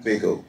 Faco.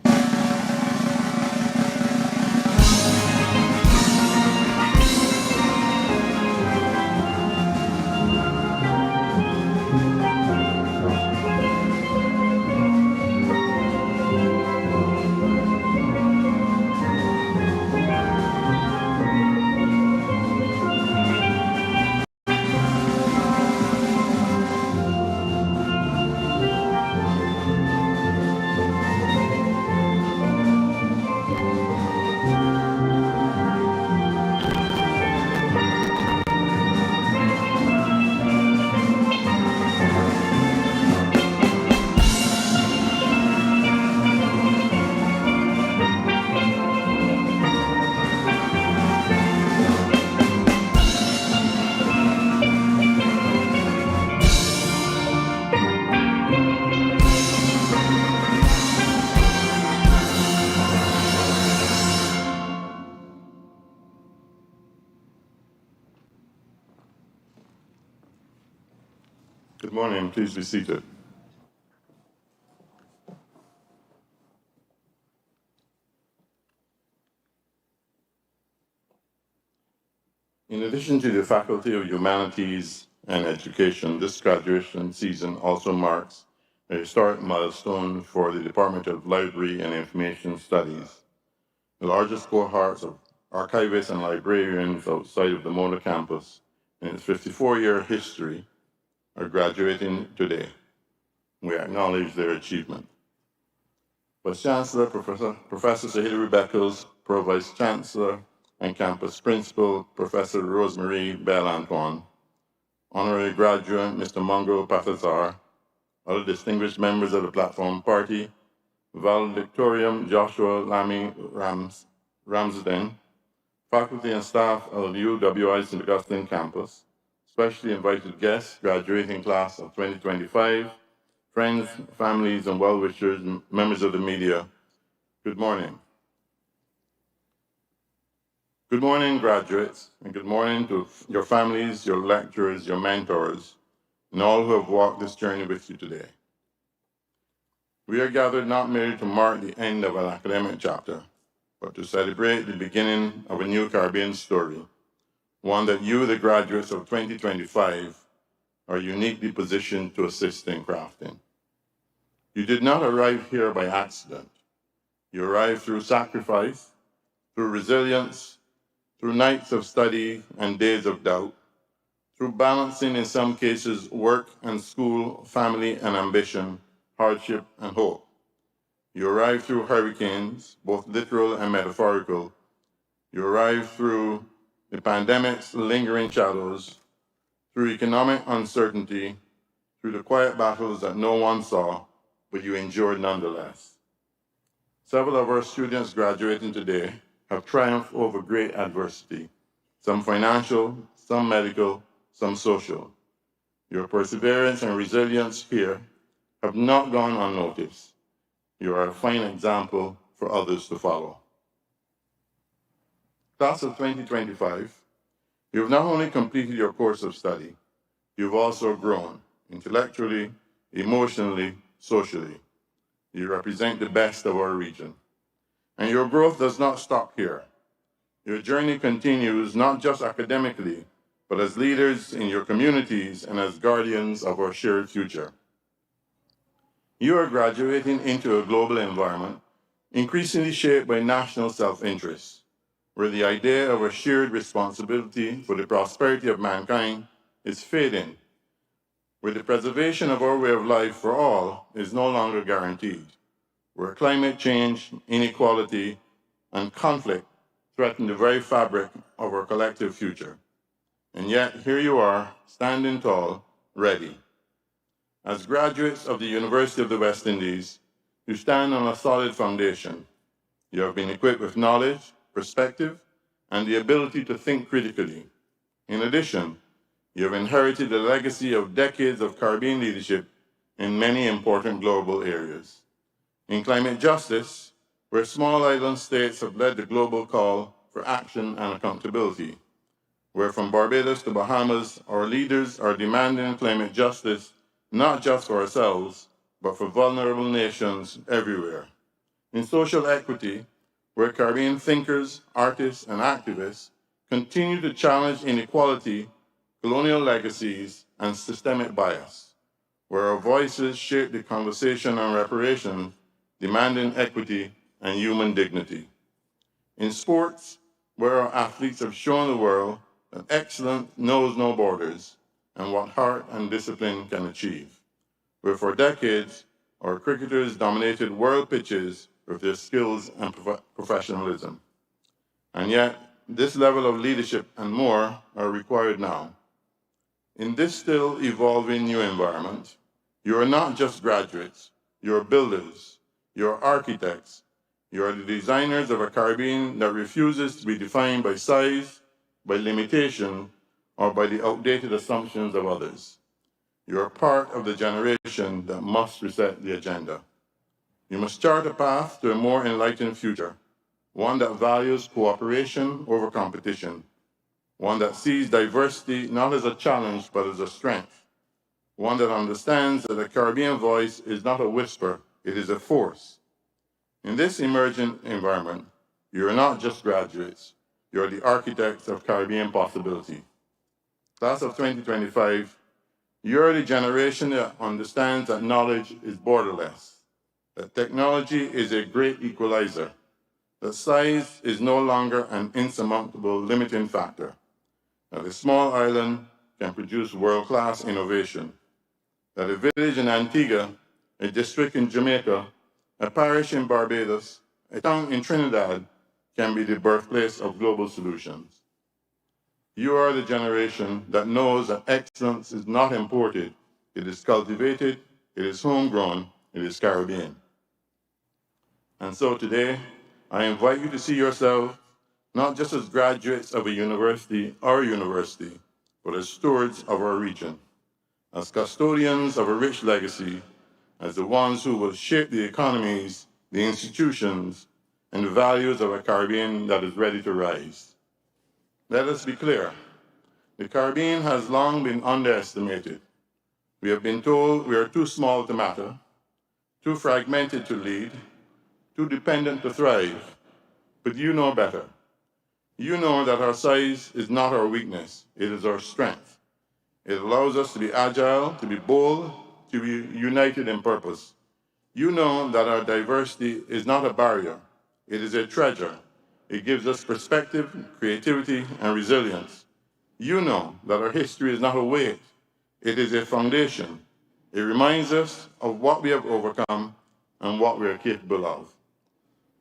Good morning. Please be seated. In addition to the Faculty of Humanities and Education, this graduation season also marks a historic milestone for the Department of Library and Information Studies. The largest cohorts of archivists and librarians outside of the Mona campus in its 54-year history are graduating today. We acknowledge their achievement. Vice Chancellor Professor Hilary Beckles, Pro Vice Chancellor and Campus Principal Professor Rosemary Bell-Antoine, Honorary Graduate Mr. Mongo Patazar, other distinguished members of the Platform Party, Valedictorian Joshua Lamy Ramsden, faculty and staff of the UWI St. Augustine campus, specially invited guests, graduating class of 2025, friends, families, and well-wishers, members of the media, good morning. Good morning, graduates, and good morning to your families, your lecturers, your mentors, and all who have walked this journey with you today. We are gathered not merely to mark the end of an academic chapter, but to celebrate the beginning of a new Caribbean story, one that you, the graduates of 2025, are uniquely positioned to assist in crafting. You did not arrive here by accident. You arrived through sacrifice, through resilience, through nights of study and days of doubt, through balancing, in some cases, work and school, family and ambition, hardship and hope. You arrived through hurricanes, both literal and metaphorical. You arrived through the pandemic's lingering shadows, through economic uncertainty, through the quiet battles that no one saw, but you endured nonetheless. Several of our students graduating today have triumphed over great adversity, some financial, some medical, some social. Your perseverance and resilience here have not gone unnoticed. You are a fine example for others to follow. Class of 2025, you have not only completed your course of study, you've also grown intellectually, emotionally, socially. You represent the best of our region. And your growth does not stop here. Your journey continues not just academically, but as leaders in your communities and as guardians of our shared future. You are graduating into a global environment increasingly shaped by national self-interest, where the idea of a shared responsibility for the prosperity of mankind is fading, where the preservation of our way of life for all is no longer guaranteed, where climate change, inequality, and conflict threaten the very fabric of our collective future. And yet, here you are, standing tall, ready. As graduates of the University of the West Indies, you stand on a solid foundation. You have been equipped with knowledge, perspective, and the ability to think critically. In addition, you have inherited a legacy of decades of Caribbean leadership in many important global areas. In climate justice, where small island states have led the global call for action and accountability, where from Barbados to Bahamas, our leaders are demanding climate justice not just for ourselves, but for vulnerable nations everywhere. In social equity, where Caribbean thinkers, artists, and activists continue to challenge inequality, colonial legacies, and systemic bias, where our voices shape the conversation on reparations, demanding equity and human dignity. In sports, where our athletes have shown the world that excellence knows no borders and what heart and discipline can achieve, where for decades our cricketers dominated world pitches with their skills and professionalism. And yet, this level of leadership and more are required now. In this still evolving new environment, you are not just graduates, you're builders, you're architects, you are the designers of a Caribbean that refuses to be defined by size, by limitation, or by the outdated assumptions of others. You are part of the generation that must reset the agenda. You must chart a path to a more enlightened future, one that values cooperation over competition, one that sees diversity not as a challenge but as a strength, one that understands that the Caribbean voice is not a whisper, it is a force. In this emergent environment, you are not just graduates, you are the architects of Caribbean possibility. Class of 2025, you are the generation that understands that knowledge is borderless, that technology is a great equalizer, that size is no longer an insurmountable limiting factor, that a small island can produce world-class innovation, that a village in Antigua, a district in Jamaica, a parish in Barbados, a town in Trinidad can be the birthplace of global solutions. You are the generation that knows that excellence is not imported, it is cultivated, it is homegrown, it is Caribbean. And so today, I invite you to see yourself not just as graduates of a university, our university, but as stewards of our region, as custodians of a rich legacy, as the ones who will shape the economies, the institutions, and the values of a Caribbean that is ready to rise. Let us be clear. The Caribbean has long been underestimated. We have been told we are too small to matter, too fragmented to lead, too dependent to thrive. But you know better. You know that our size is not our weakness, it is our strength. It allows us to be agile, to be bold, to be united in purpose. You know that our diversity is not a barrier, it is a treasure. It gives us perspective, creativity, and resilience. You know that our history is not a weight, it is a foundation. It reminds us of what we have overcome and what we are capable of.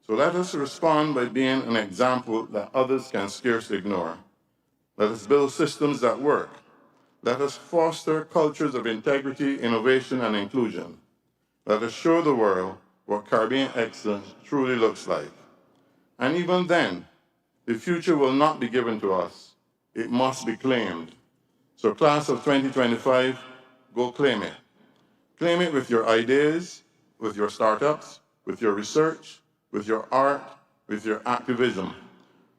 So let us respond by being an example that others can scarcely ignore. Let us build systems that work. Let us foster cultures of integrity, innovation, and inclusion. Let us show the world what Caribbean excellence truly looks like. And even then, the future will not be given to us. It must be claimed. So class of 2025, go claim it. Claim it with your ideas, with your startups, with your research, with your art, with your activism,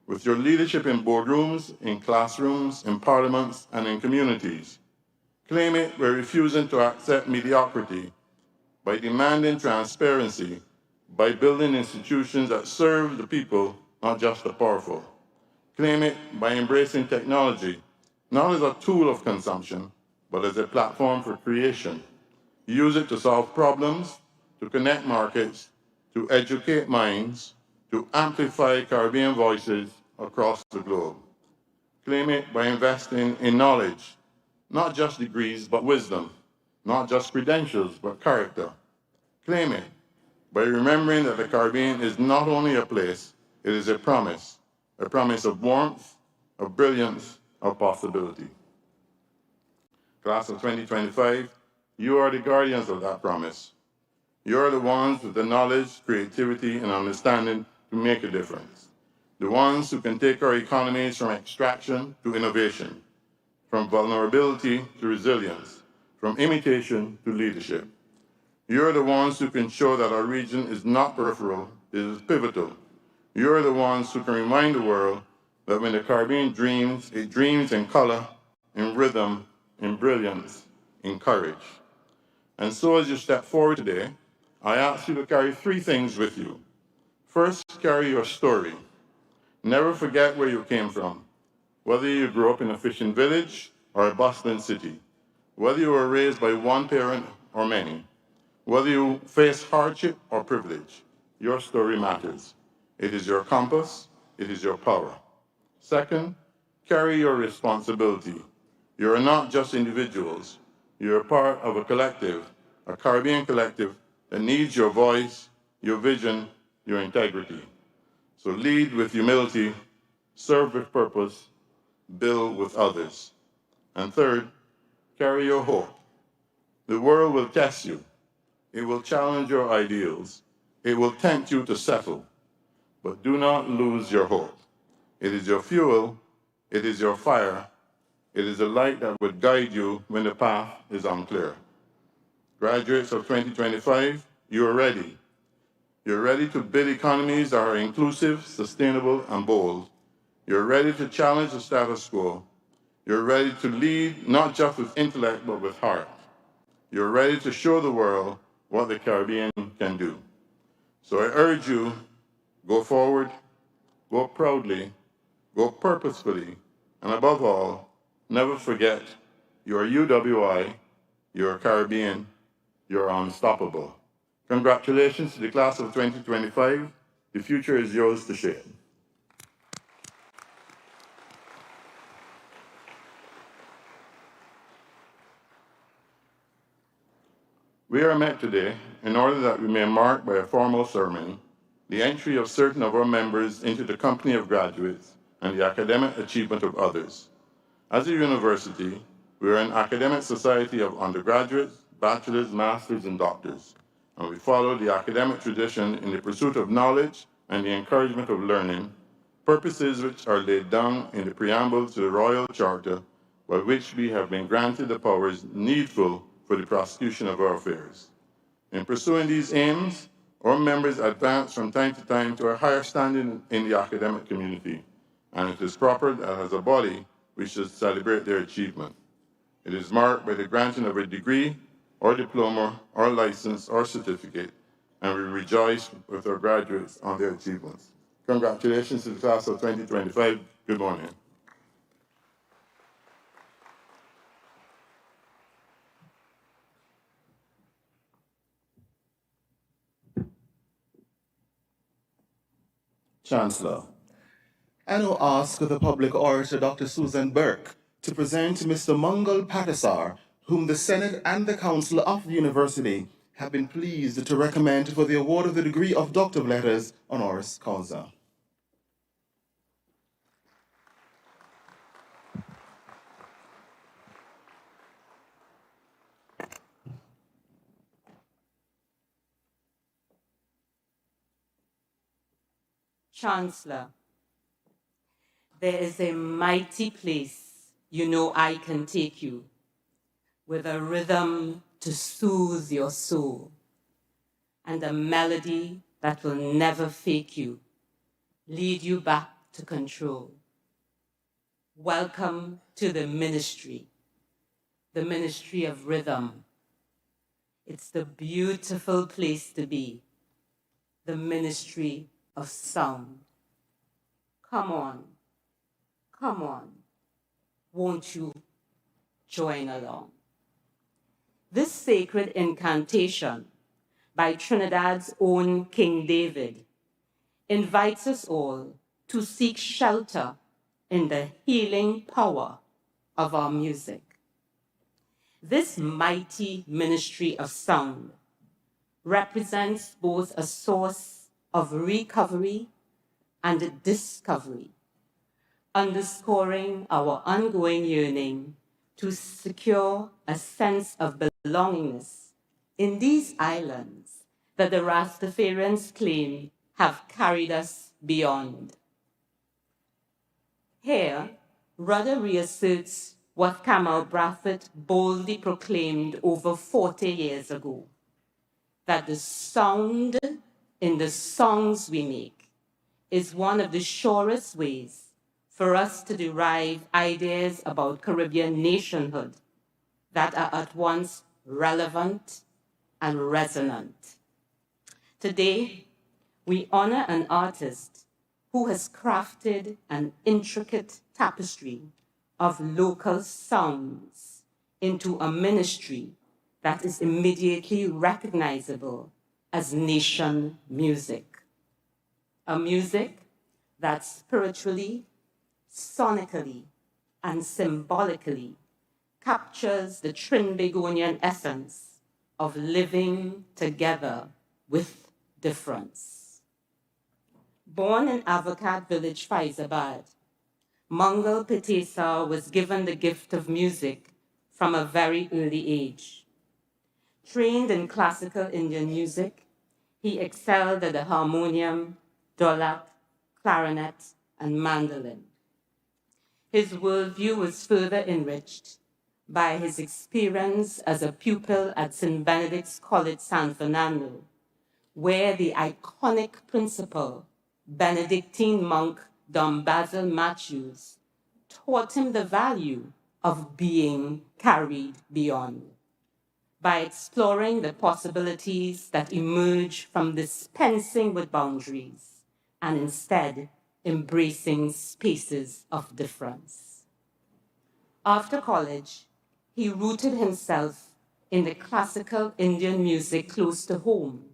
with your leadership in boardrooms, in classrooms, in parliaments, and in communities. Claim it by refusing to accept mediocrity, by demanding transparency, by building institutions that serve the people, not just the powerful. Claim it by embracing technology, not as a tool of consumption, but as a platform for creation. Use it to solve problems, to connect markets, to educate minds, to amplify Caribbean voices across the globe. Claim it by investing in knowledge, not just degrees, but wisdom, not just credentials, but character. Claim it by remembering that the Caribbean is not only a place, it is a promise of warmth, of brilliance, of possibility. Class of 2025, you are the guardians of that promise. You are the ones with the knowledge, creativity, and understanding to make a difference. The ones who can take our economies from extraction to innovation, from vulnerability to resilience, from imitation to leadership. You're the ones who can show that our region is not peripheral, it is pivotal. You're the ones who can remind the world that when the Caribbean dreams, it dreams in color, in rhythm, in brilliance, in courage. And so as you step forward today, I ask you to carry three things with you. First, carry your story. Never forget where you came from, whether you grew up in a fishing village or a bustling city, whether you were raised by one parent or many, whether you face hardship or privilege, your story matters. It is your compass, it is your power. Second, carry your responsibility. You are not just individuals, you're part of a collective, a Caribbean collective that needs your voice, your vision, your integrity. So lead with humility, serve with purpose, build with others. And third, carry your hope. The world will test you. It will challenge your ideals. It will tempt you to settle. But do not lose your hope. It is your fuel. It is your fire. It is a light that would guide you when the path is unclear. Graduates of 2025, you are ready. You're ready to build economies that are inclusive, sustainable, and bold. You're ready to challenge the status quo. You're ready to lead not just with intellect, but with heart. You're ready to show the world what the Caribbean can do. So I urge you, go forward, go proudly, go purposefully, and above all, never forget you're UWI, you're Caribbean, you're unstoppable. Congratulations to the class of 2025. The future is yours to shape. We are met today in order that we may mark by a formal ceremony the entry of certain of our members into the company of graduates and the academic achievement of others. As a university, we are an academic society of undergraduates, bachelors, masters, and doctors, and we follow the academic tradition in the pursuit of knowledge and the encouragement of learning, purposes which are laid down in the preamble to the Royal Charter, by which we have been granted the powers needful for the prosecution of our affairs. In pursuing these aims, our members advance from time to time to a higher standing in the academic community, and it is proper that as a body, we should celebrate their achievement. It is marked by the granting of a degree, or diploma, or license, or certificate, and we rejoice with our graduates on their achievements. Congratulations to the class of 2025. Good morning. Chancellor. I now ask the public orator, Dr. Susan Burke, to present Mr. Mangal Patasar, whom the Senate and the Council of the University have been pleased to recommend for the award of the degree of Doctor of Letters honoris causa. Chancellor, there is a mighty place you know I can take you, with a rhythm to soothe your soul, and a melody that will never fake you, lead you back to control. Welcome to the ministry of rhythm. It's the beautiful place to be, the ministry of sound. Come on, won't you join along? This sacred incantation by Trinidad's own King David invites us all to seek shelter in the healing power of our music. This mighty ministry of sound represents both a source of recovery and discovery, underscoring our ongoing yearning to secure a sense of belongingness in these islands that the Rastafarians claim have carried us beyond. Here, Rudder reasserts what Kamal Brathwaite boldly proclaimed over 40 years ago, that the sound in the songs we make is one of the surest ways for us to derive ideas about Caribbean nationhood that are at once relevant and resonant. Today, we honor an artist who has crafted an intricate tapestry of local sounds into a ministry that is immediately recognizable as nation music. A music that spiritually, sonically, and symbolically captures the Trinbagonian essence of living together with difference. Born in Avocat village, Faizabad, Mangal Pitesar was given the gift of music from a very early age. Trained in classical Indian music, he excelled at the harmonium, dholak, clarinet, and mandolin. His worldview was further enriched by his experience as a pupil at St. Benedict's College San Fernando, where the iconic principal, Benedictine monk Dom Basil Matthews, taught him the value of being carried beyond. By exploring the possibilities that emerge from dispensing with boundaries and instead embracing spaces of difference. After college, he rooted himself in the classical Indian music close to home,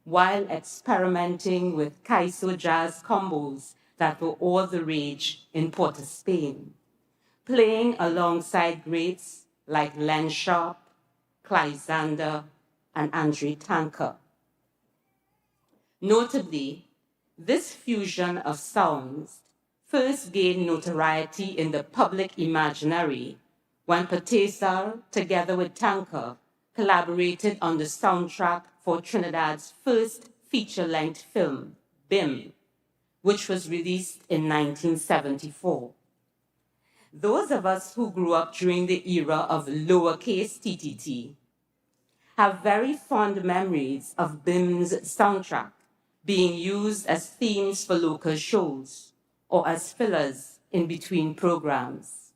while experimenting with Kaiso jazz combos that were all the rage in Port of Spain, playing alongside greats like Len Sharp, Clive Zander, and Andre Tanker. Notably, this fusion of sounds first gained notoriety in the public imaginary when Pitesar, together with Tanker, collaborated on the soundtrack for Trinidad's first feature-length film, BIM, which was released in 1974. Those of us who grew up during the era of lowercase TTT have very fond memories of BIM's soundtrack being used as themes for local shows or as fillers in between programs.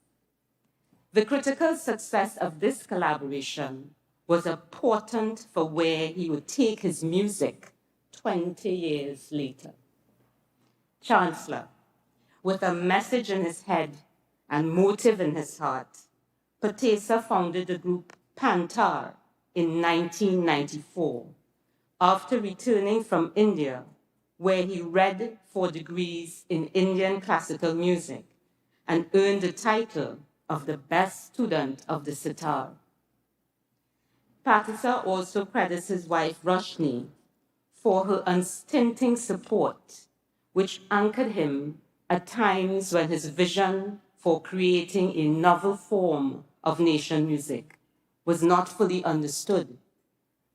The critical success of this collaboration was important for where he would take his music 20 years later. Chancellor, with a message in his head and motive in his heart, Pitesar founded the group Pantar in 1994, after returning from India, where he read 4 degrees in Indian classical music and earned the title of the best student of the sitar. Pitesar also credits his wife Roshni for her unstinting support, which anchored him at times when his vision for creating a novel form of nation music was not fully understood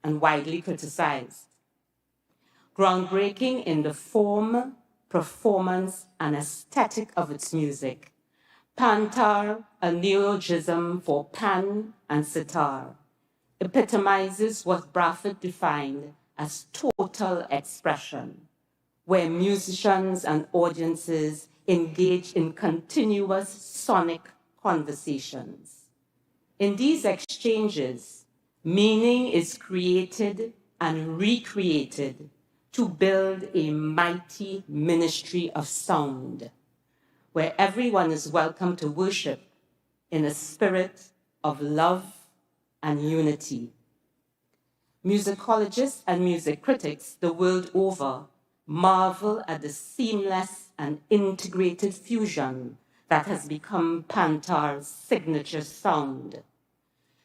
and widely criticized. Groundbreaking in the form, performance, and aesthetic of its music, Pantar, a neologism for pan and sitar, epitomizes what Brafford defined as total expression, where musicians and audiences engage in continuous sonic conversations. In these exchanges, meaning is created and recreated to build a mighty ministry of sound, where everyone is welcome to worship in a spirit of love and unity. Musicologists and music critics the world over marvel at the seamless and integrated fusion that has become Pantar's signature sound.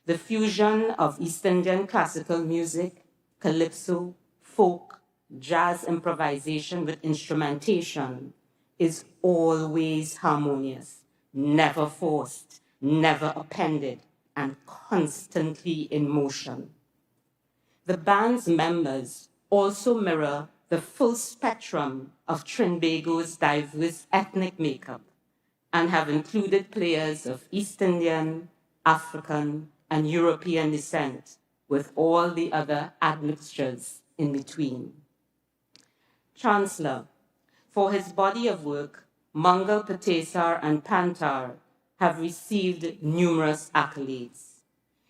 The fusion of East Indian classical music, calypso, folk, jazz improvisation with instrumentation is always harmonious, never forced, never appended, and constantly in motion. The band's members also mirror the full spectrum of Trinbago's diverse ethnic makeup and have included players of East Indian, African, and European descent, with all the other admixtures in between. Chancellor, for his body of work, Mangal Pitesar and Pantar have received numerous accolades.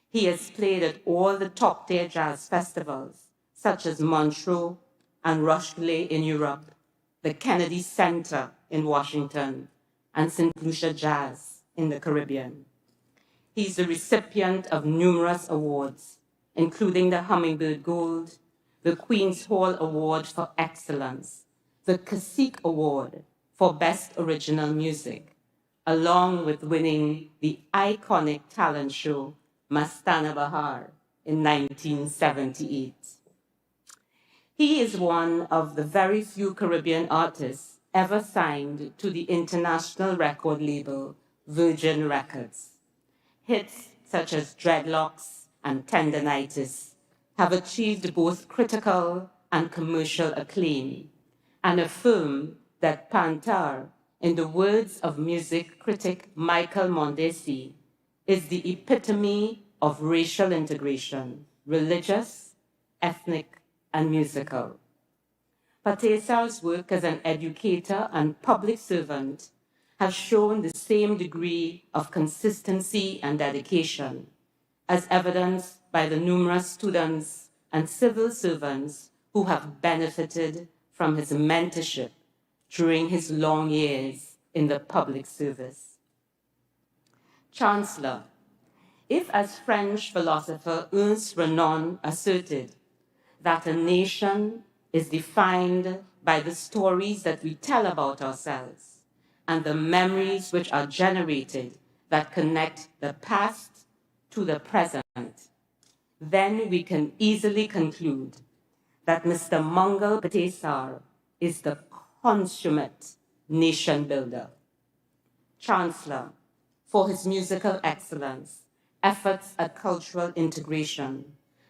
He has played at all the top-tier jazz festivals, such as Montreux, and Rochelle in Europe, the Kennedy Center in Washington, and St. Lucia Jazz in the Caribbean. He's the recipient of numerous awards, including the Hummingbird Gold, the Queen's Hall Award for Excellence, the Cacique Award for Best Original Music, along with winning the iconic talent show Mastana Bahar in 1978. He is one of the very few Caribbean artists ever signed to the international record label Virgin Records. Hits such as Dreadlocks and Tendinitis have achieved both critical and commercial acclaim and affirm that Pantar, in the words of music critic Michael Mondesi, is the epitome of racial integration, religious, ethnic, and musical. Patesar's work as an educator and public servant has shown the same degree of consistency and dedication, as evidenced by the numerous students and civil servants who have benefited from his mentorship during his long years in the public service. Chancellor, if, as French philosopher Ernest Renan asserted, that a nation is defined by the stories that we tell about ourselves and the memories which are generated that connect the past to the present, then we can easily conclude that Mr. Mangal Patesar is the consummate nation builder. Chancellor, for his musical excellence, efforts at cultural integration,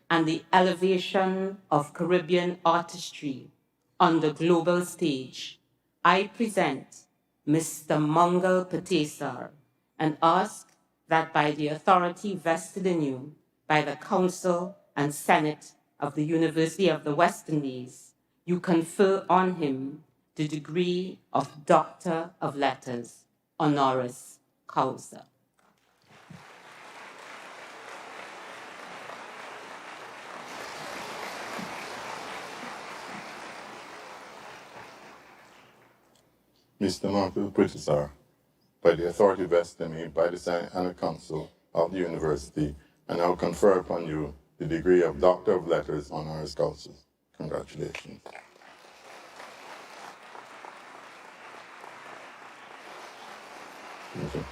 and the elevation of Caribbean artistry on the global stage, I present Mr. Mangal Patesar and ask that by the authority vested in you by the Council and Senate of the University of the West Indies, you confer on him the degree of Doctor of Letters, honoris causa. Mr. Mangal Patesar, by the authority vested in me by the Senate and the Council of the University, and now confer upon you the degree of Doctor of Letters, honoris causa. Congratulations. Thank you.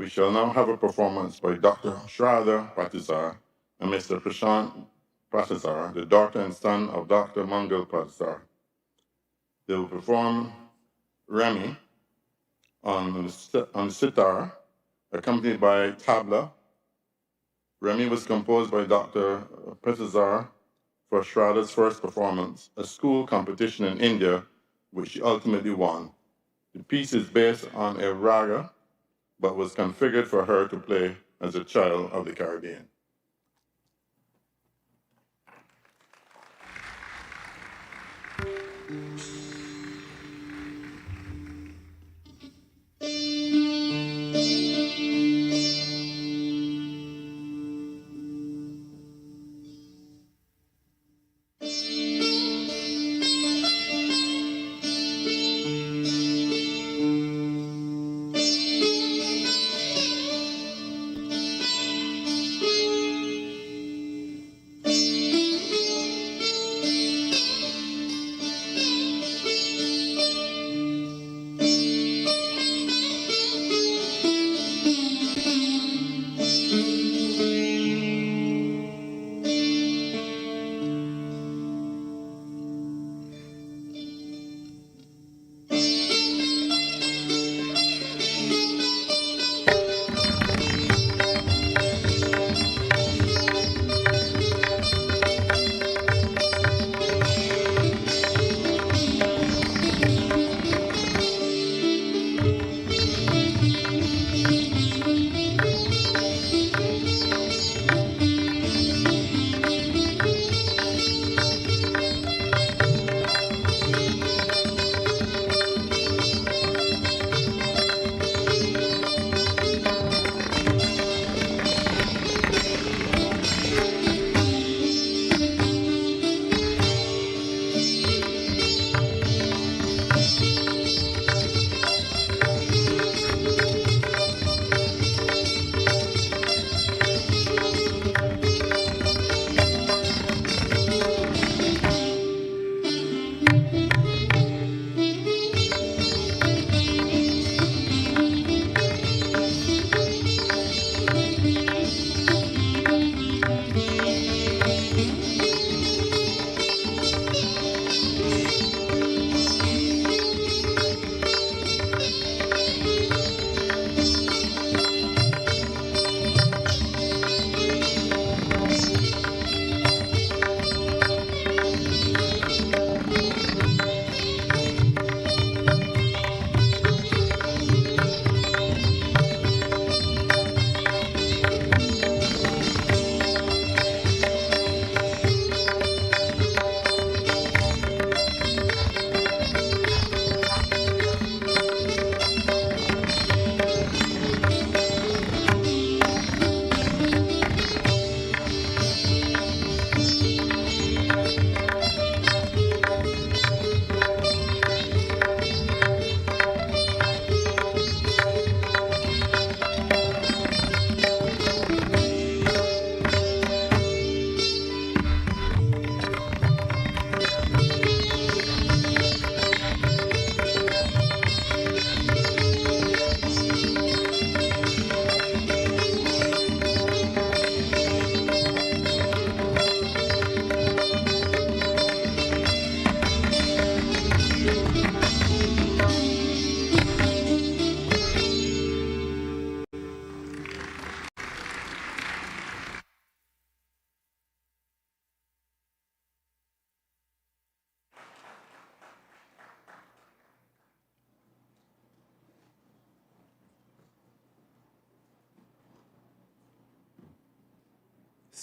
We shall now have a performance by Dr. Shraddha Patesar and Mr. Prashant Patesar, the daughter and son of Dr. Mangal Patesar. They will perform Remy on the sitar, accompanied by tabla. Remy was composed by Dr. Patesar for Shraddha's first performance, a school competition in India, which she ultimately won. The piece is based on a raga, but was configured for her to play as a child of the Caribbean.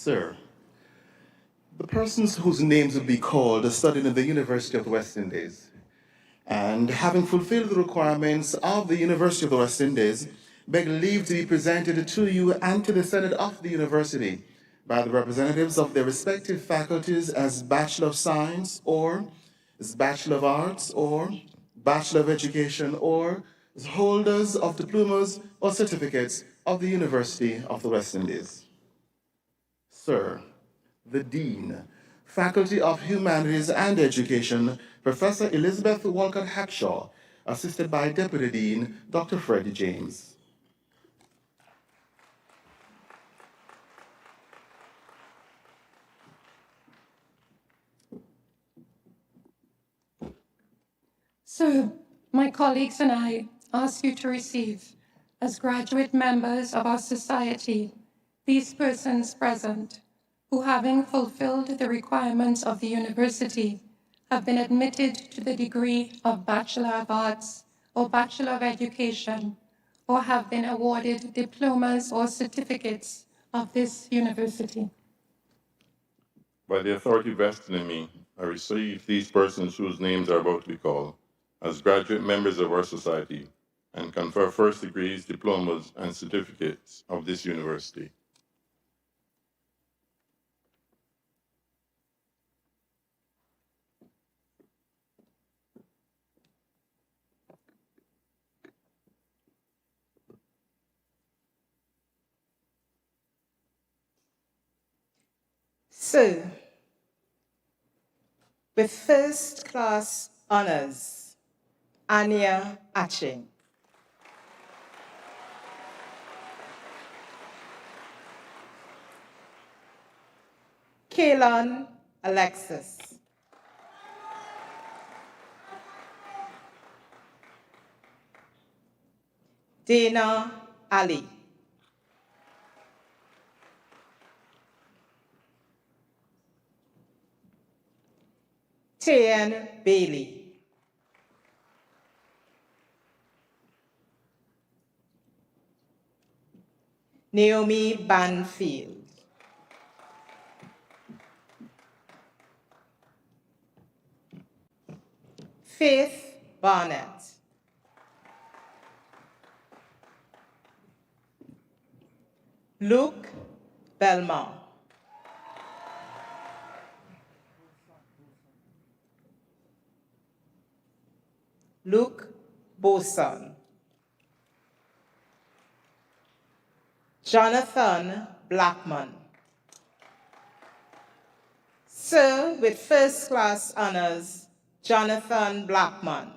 Sir, the persons whose names will be called are studied in the University of the West Indies, and having fulfilled the requirements of the University of the West Indies, beg leave to be presented to you and to the Senate of the University by the representatives of their respective faculties as Bachelor of Science, or as Bachelor of Arts, or Bachelor of Education, or as holders of diplomas or certificates of the University of the West Indies. Sir, the Dean, Faculty of Humanities and Education, Professor Elizabeth Walcott Hackshaw, assisted by Deputy Dean Dr. Freddie James. So, my colleagues and I ask you to receive, as graduate members of our society, these persons present, who, having fulfilled the requirements of the university, have been admitted to the degree of Bachelor of Arts or Bachelor of Education, or have been awarded diplomas or certificates of this university. By the authority vested in me, I receive these persons whose names are about to be called as graduate members of our society and confer first degrees, diplomas, and certificates of this university. So, with first class honors, Anya Aching. Kaylon Alexis. Dana Ali. Tian Bailey. Naomi Banfield. Faith Barnett. Luke Belmont. Luke Boson. Jonathan Blackman. Sir with first class honors, Jonathan Blackman.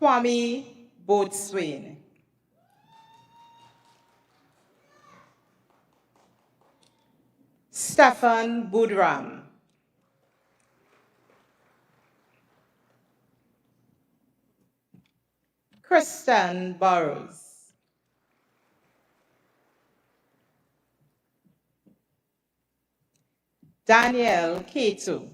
Kwame Boatswain. Stefan Budram. Kristen Burrows. Danielle Keto.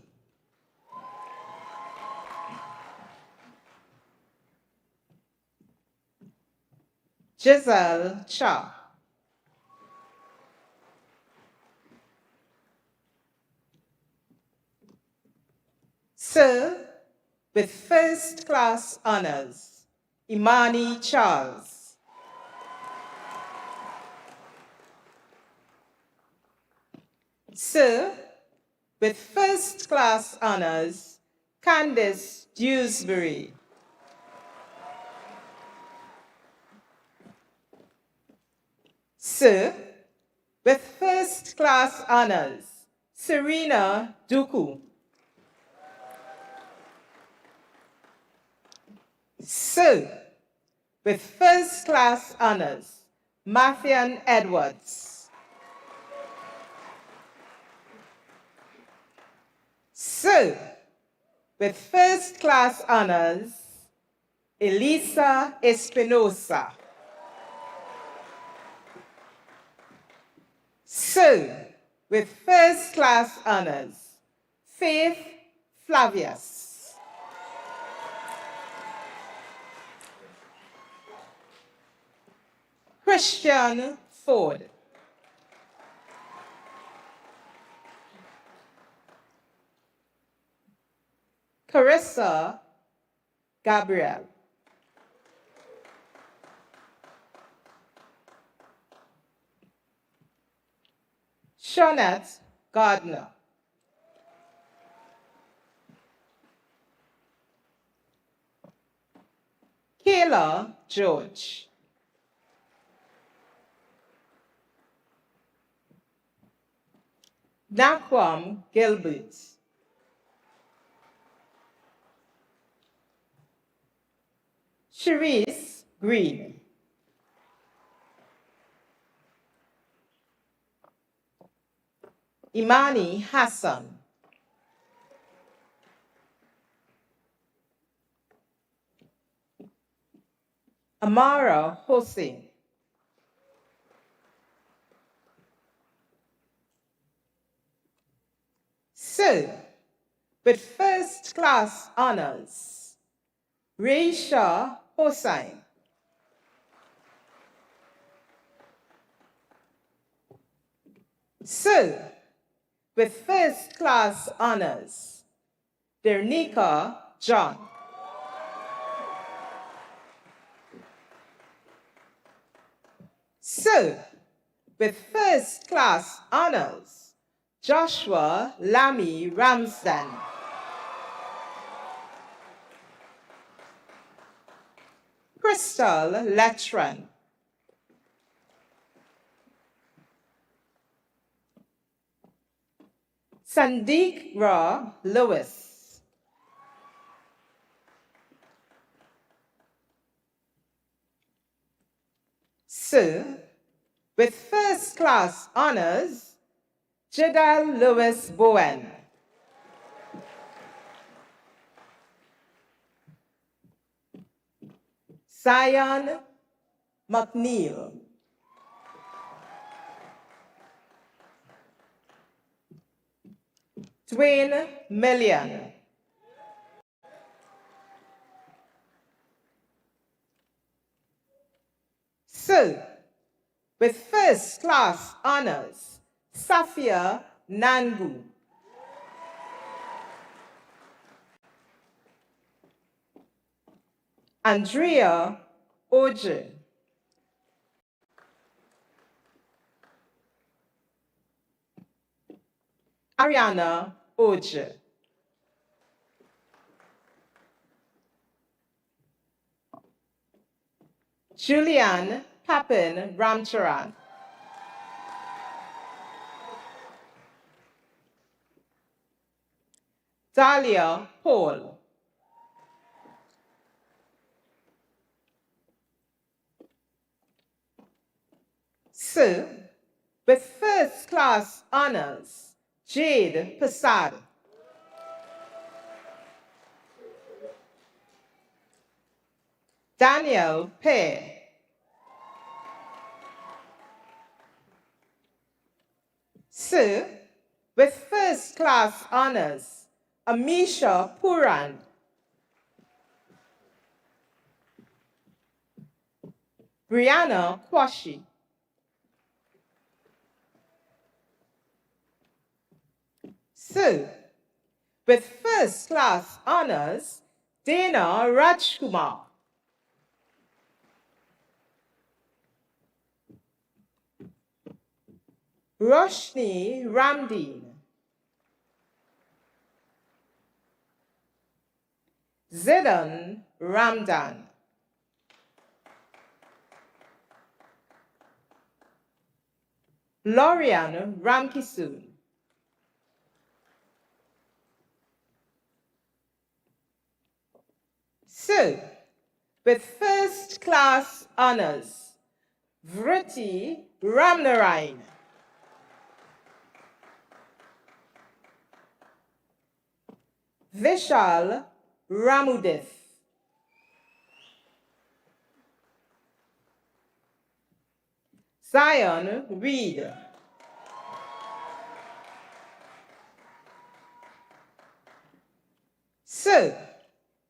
Giselle Cha. Sir with first class honors, Imani Charles. Sir with first class honors, Candice Dewsbury. Sir with first class honors, Serena Duku. Sir with first class honors, Mathian Edwards. Sir with first class honors, Elisa Espinosa. Sir with first class honors, Faith Flavius. Christian Ford. Carissa Gabriel. Shawnette Gardner. Kayla George. Naquam Gilbert. Cherise Green. Imani Hassan. Amara Hossein. So, with first class honors, Raisha Hossain. So, with first class honors, Dernika John. So, with first class honors, Joshua Lamy Ramsden. Crystal Letran. Sandeek Ra Lewis. So, with first class honors, Jedal Lewis Bowen. Zion McNeil. Dwayne Million. So, with first class honors, Safia Nangu. Andrea Oje. Ariana Oje. Julianne Papin Ramcharan. Dahlia Paul. So, with first class honors, Jade Passad. Daniel Pear. So, with first class honors, Amisha Puran. Brianna Kwashi. So, with first class honors, Dana Rajkumar. Roshni Ramdeen. Zidan Ramdan. Lorian Ramkisoon. So, with first class honors, Vritti Ramnarain. Vishal Ramudith. Zion Reed. So,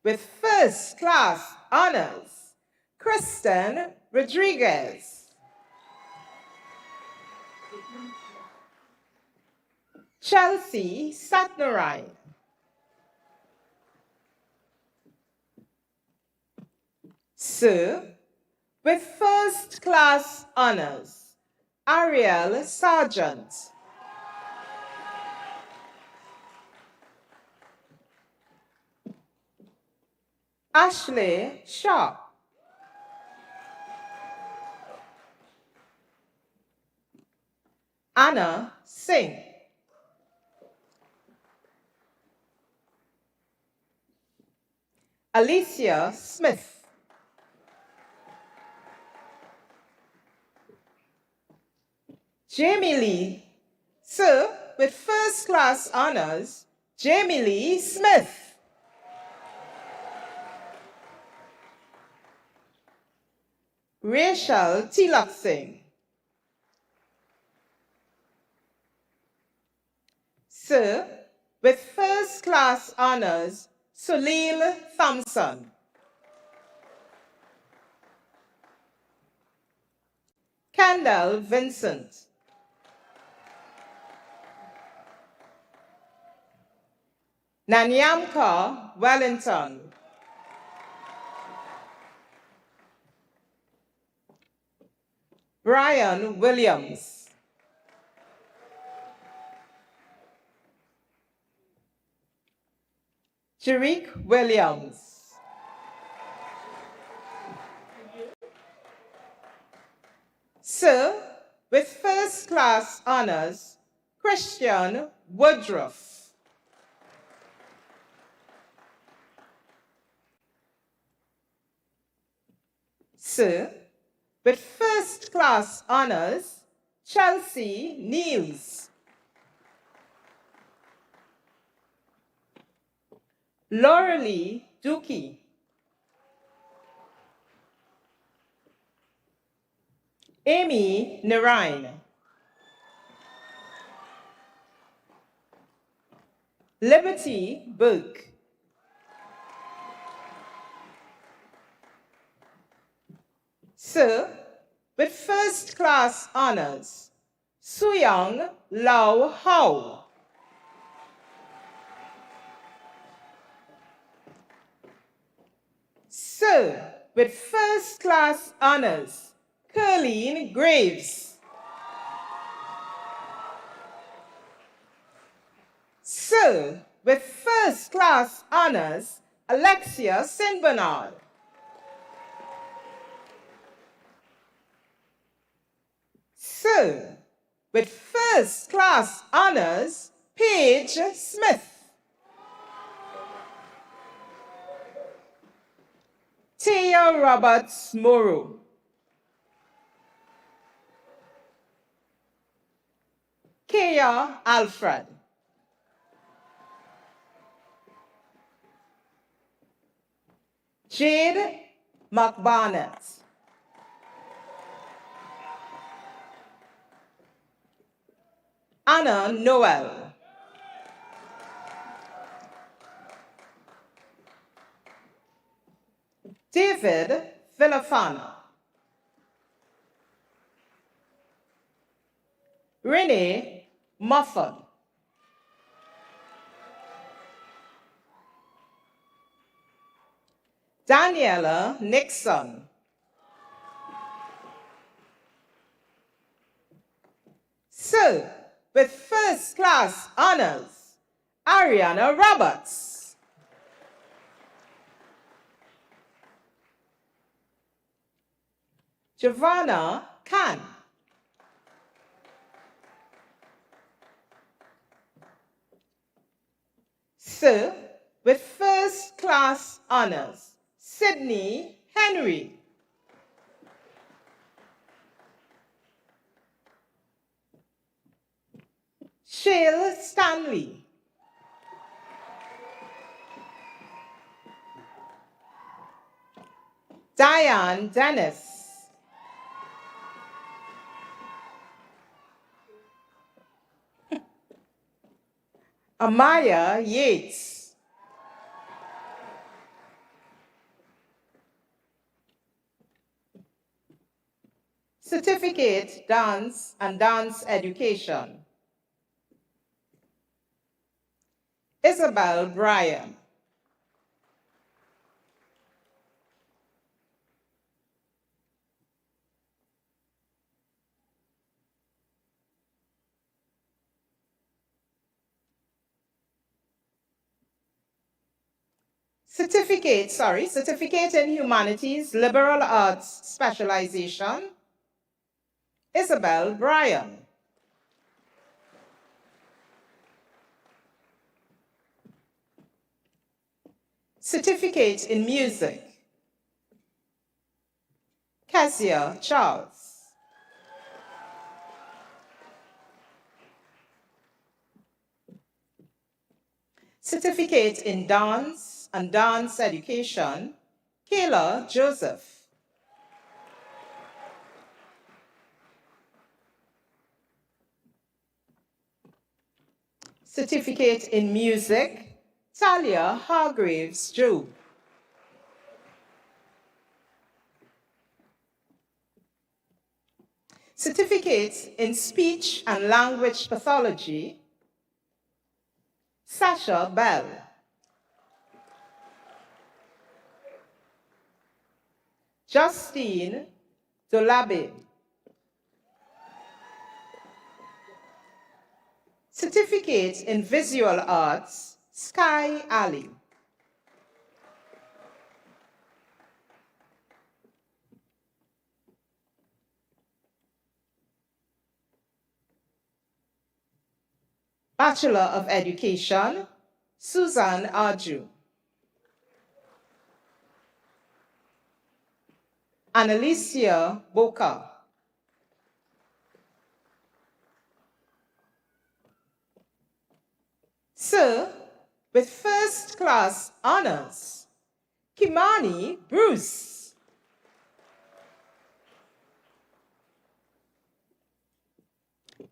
with first class honors, Kristen Rodriguez. Chelsea Satnarain. Sir, with first class honors, Ariel Sargent. Ashley Sharp. Anna Singh. Alicia Smith. Jamie Lee. Sir, with first class honors, Jamie Lee Smith. Rachel Tilak Singh. Sir, with first class honors, Sulil Thompson. Kendall Vincent. Nanyamka Wellington. Brian Williams. Jerick Williams. Sir, with first class honors, Christian Woodruff. Sir, with first class honors, Chelsea Niels. Laurelie Dookie. Amy Narine. Liberty Burke. Sir, with first class honors, Suyang Lau Hao. Sir, with first class honors, Curleen Graves. Sir, with first class honors, Alexia St. Bernard. Sir, with first class honors, Paige Smith. Tia Roberts Morrow. Kea Alfred. Jade McBarnett. Anna Noel. David Villafana. Renee Muffin. Daniela Nixon. Sir, with first class honors, Ariana Roberts. Giovanna Khan. Sir, with first class honors, Sydney Henry. Shale Stanley. Diane Dennis. Amaya Yates. Certificate, Dance and Dance Education. Isabel Bryan. Certificate in Humanities, Liberal Arts Specialization, Isabel Bryan. Certificate in Music, Kezia Charles. Certificate in Dance and Dance Education, Kayla Joseph. Certificate in Music, Talia Hargraves Joe. Certificate in Speech and Language Pathology, Sasha Bell. Justine Dolabe. Certificate in Visual Arts, Sky Ali. Bachelor of Education, Susan Arju. Annalicia Boca. Sir, with first class honors, Kimani Bruce.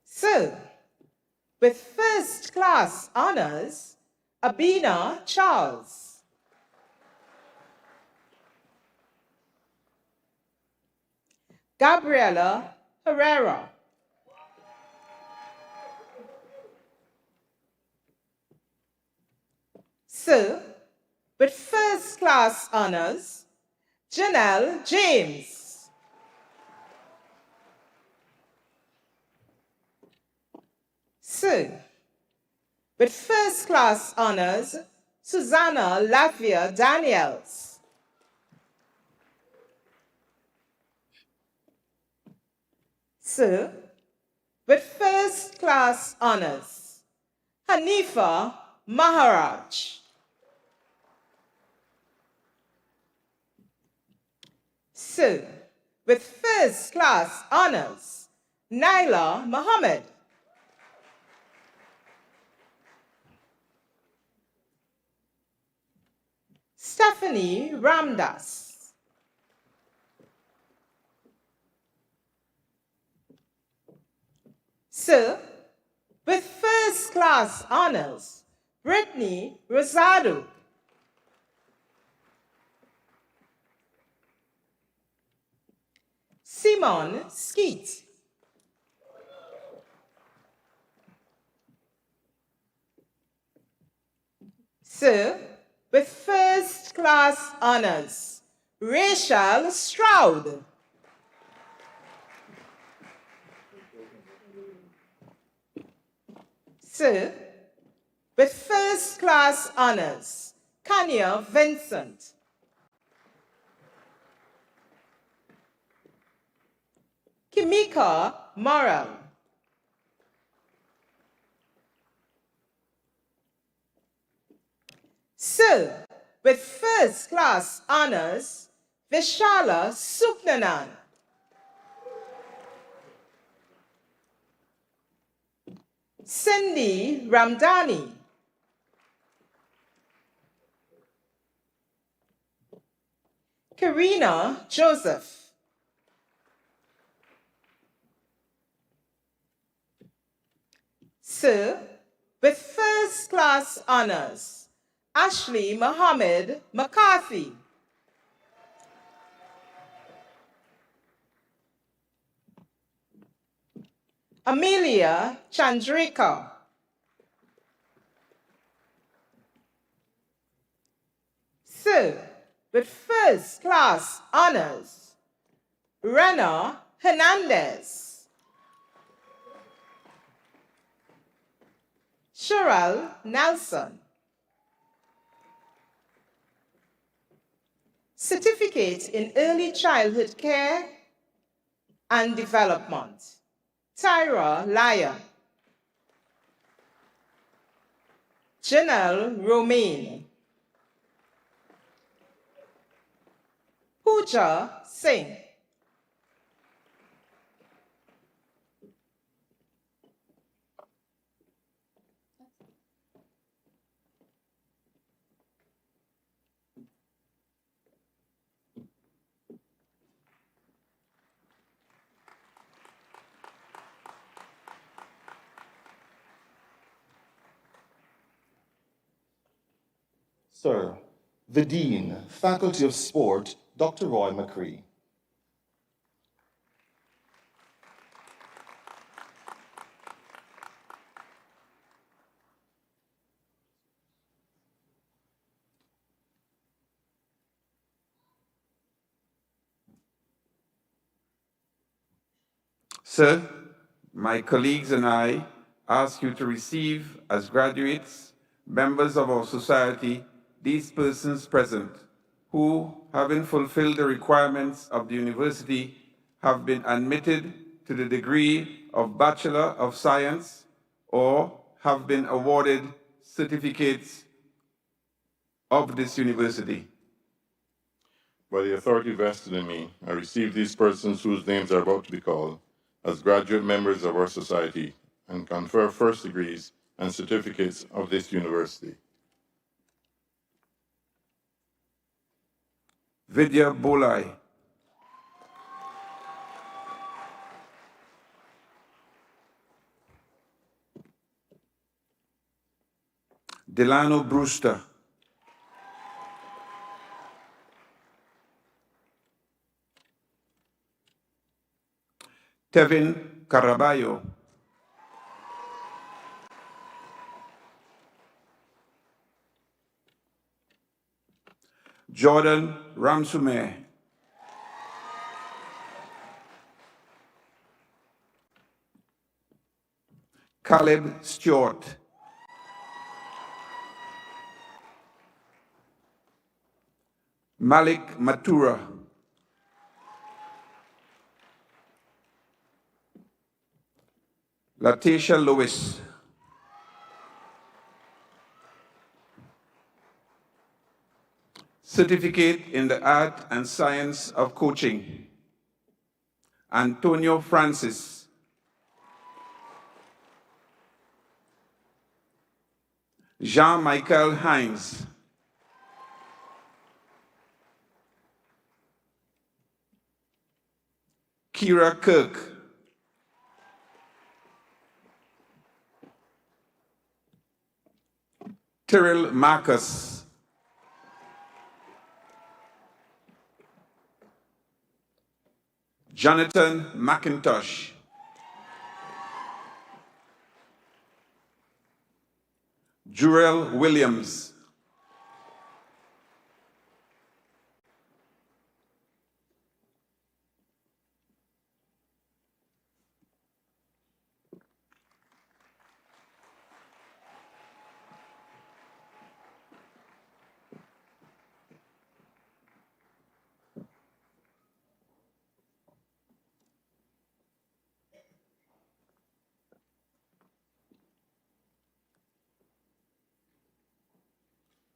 Sir, with first class honors, Abina Charles. Gabriela Herrera. Sir, with first class honors, Janelle James. Sir, with first class honors, Susanna Lavia Daniels. Sir, with first class honors, Hanifa Maharaj. Sir, with first class honors, Naila Muhammad. Stephanie Ramdas. Sir, with first class honors, Brittany Rosado. Simon Skeet. Sir, with first class honors, Rachel Stroud. Sir, with first class honors, Kanya Vincent. Kimika Morrell. Sir, with first class honors, Vishala Supnanan. Cindy Ramdani. Karina Joseph. Sir, with first class honors, Ashley Mohammed McCarthy. Amelia Chandrika. Sir, with first class honors, Rena Hernandez. Cheryl Nelson. Certificate in Early Childhood Care and Development, Tyra Lyon. Janelle Romaine. Pooja Singh. Sir, the Dean, Faculty of Sport, Dr. Roy McCree. Sir, my colleagues and I ask you to receive as graduates, members of our society, these persons present who, having fulfilled the requirements of the university, have been admitted to the degree of Bachelor of Science or have been awarded certificates of this university. By the authority vested in me, I receive these persons whose names are about to be called as graduate members of our society and confer first degrees and certificates of this university. Vidya Bolai. Delano Brewster. Tevin Caraballo. Jordan Ramsume. Caleb Stewart. Malik Matura. Latisha Lewis. Certificate in the Art and Science of Coaching, Antonio Francis. Jean-Michael Hines. Kira Kirk. Tyrell Marcus. Jonathan McIntosh. Jurel Williams.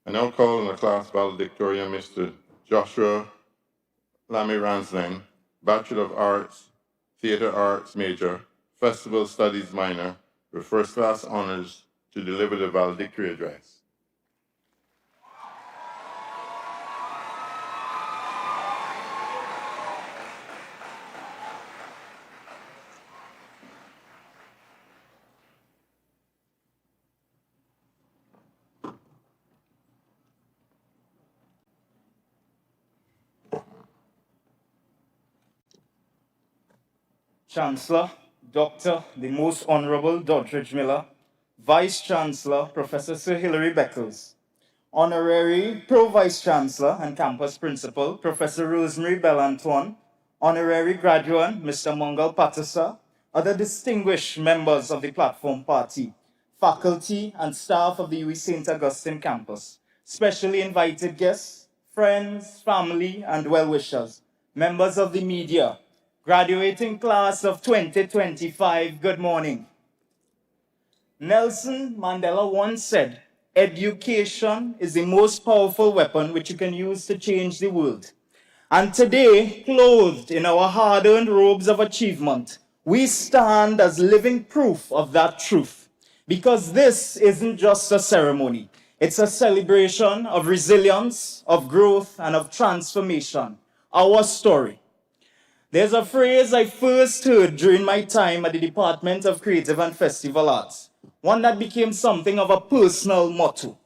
I now call on the class valedictorian, Mr. Joshua Lamiranslen, Bachelor of Arts, Theater Arts major, Festival Studies minor, with first class honors to deliver the valedictory address. Chancellor, Dr. the Most Honorable Doddridge Miller, Vice Chancellor, Professor Sir Hilary Beckles, Honorary Pro-Vice Chancellor and Campus Principal, Professor Rosemary Bellantoine, Honorary Graduate, Mr. Mangal Patasa, other distinguished members of the Platform Party, faculty and staff of the UWI St. Augustine campus, specially invited guests, friends, family, and well-wishers, members of the media, graduating class of 2025, good morning. Nelson Mandela once said, education is the most powerful weapon which you can use to change the world. And today, clothed in our hard-earned robes of achievement, we stand as living proof of that truth. Because this isn't just a ceremony. It's a celebration of resilience, of growth, and of transformation. Our story. There's a phrase I first heard during my time at the Department of Creative and Festival Arts. One that became something of a personal motto.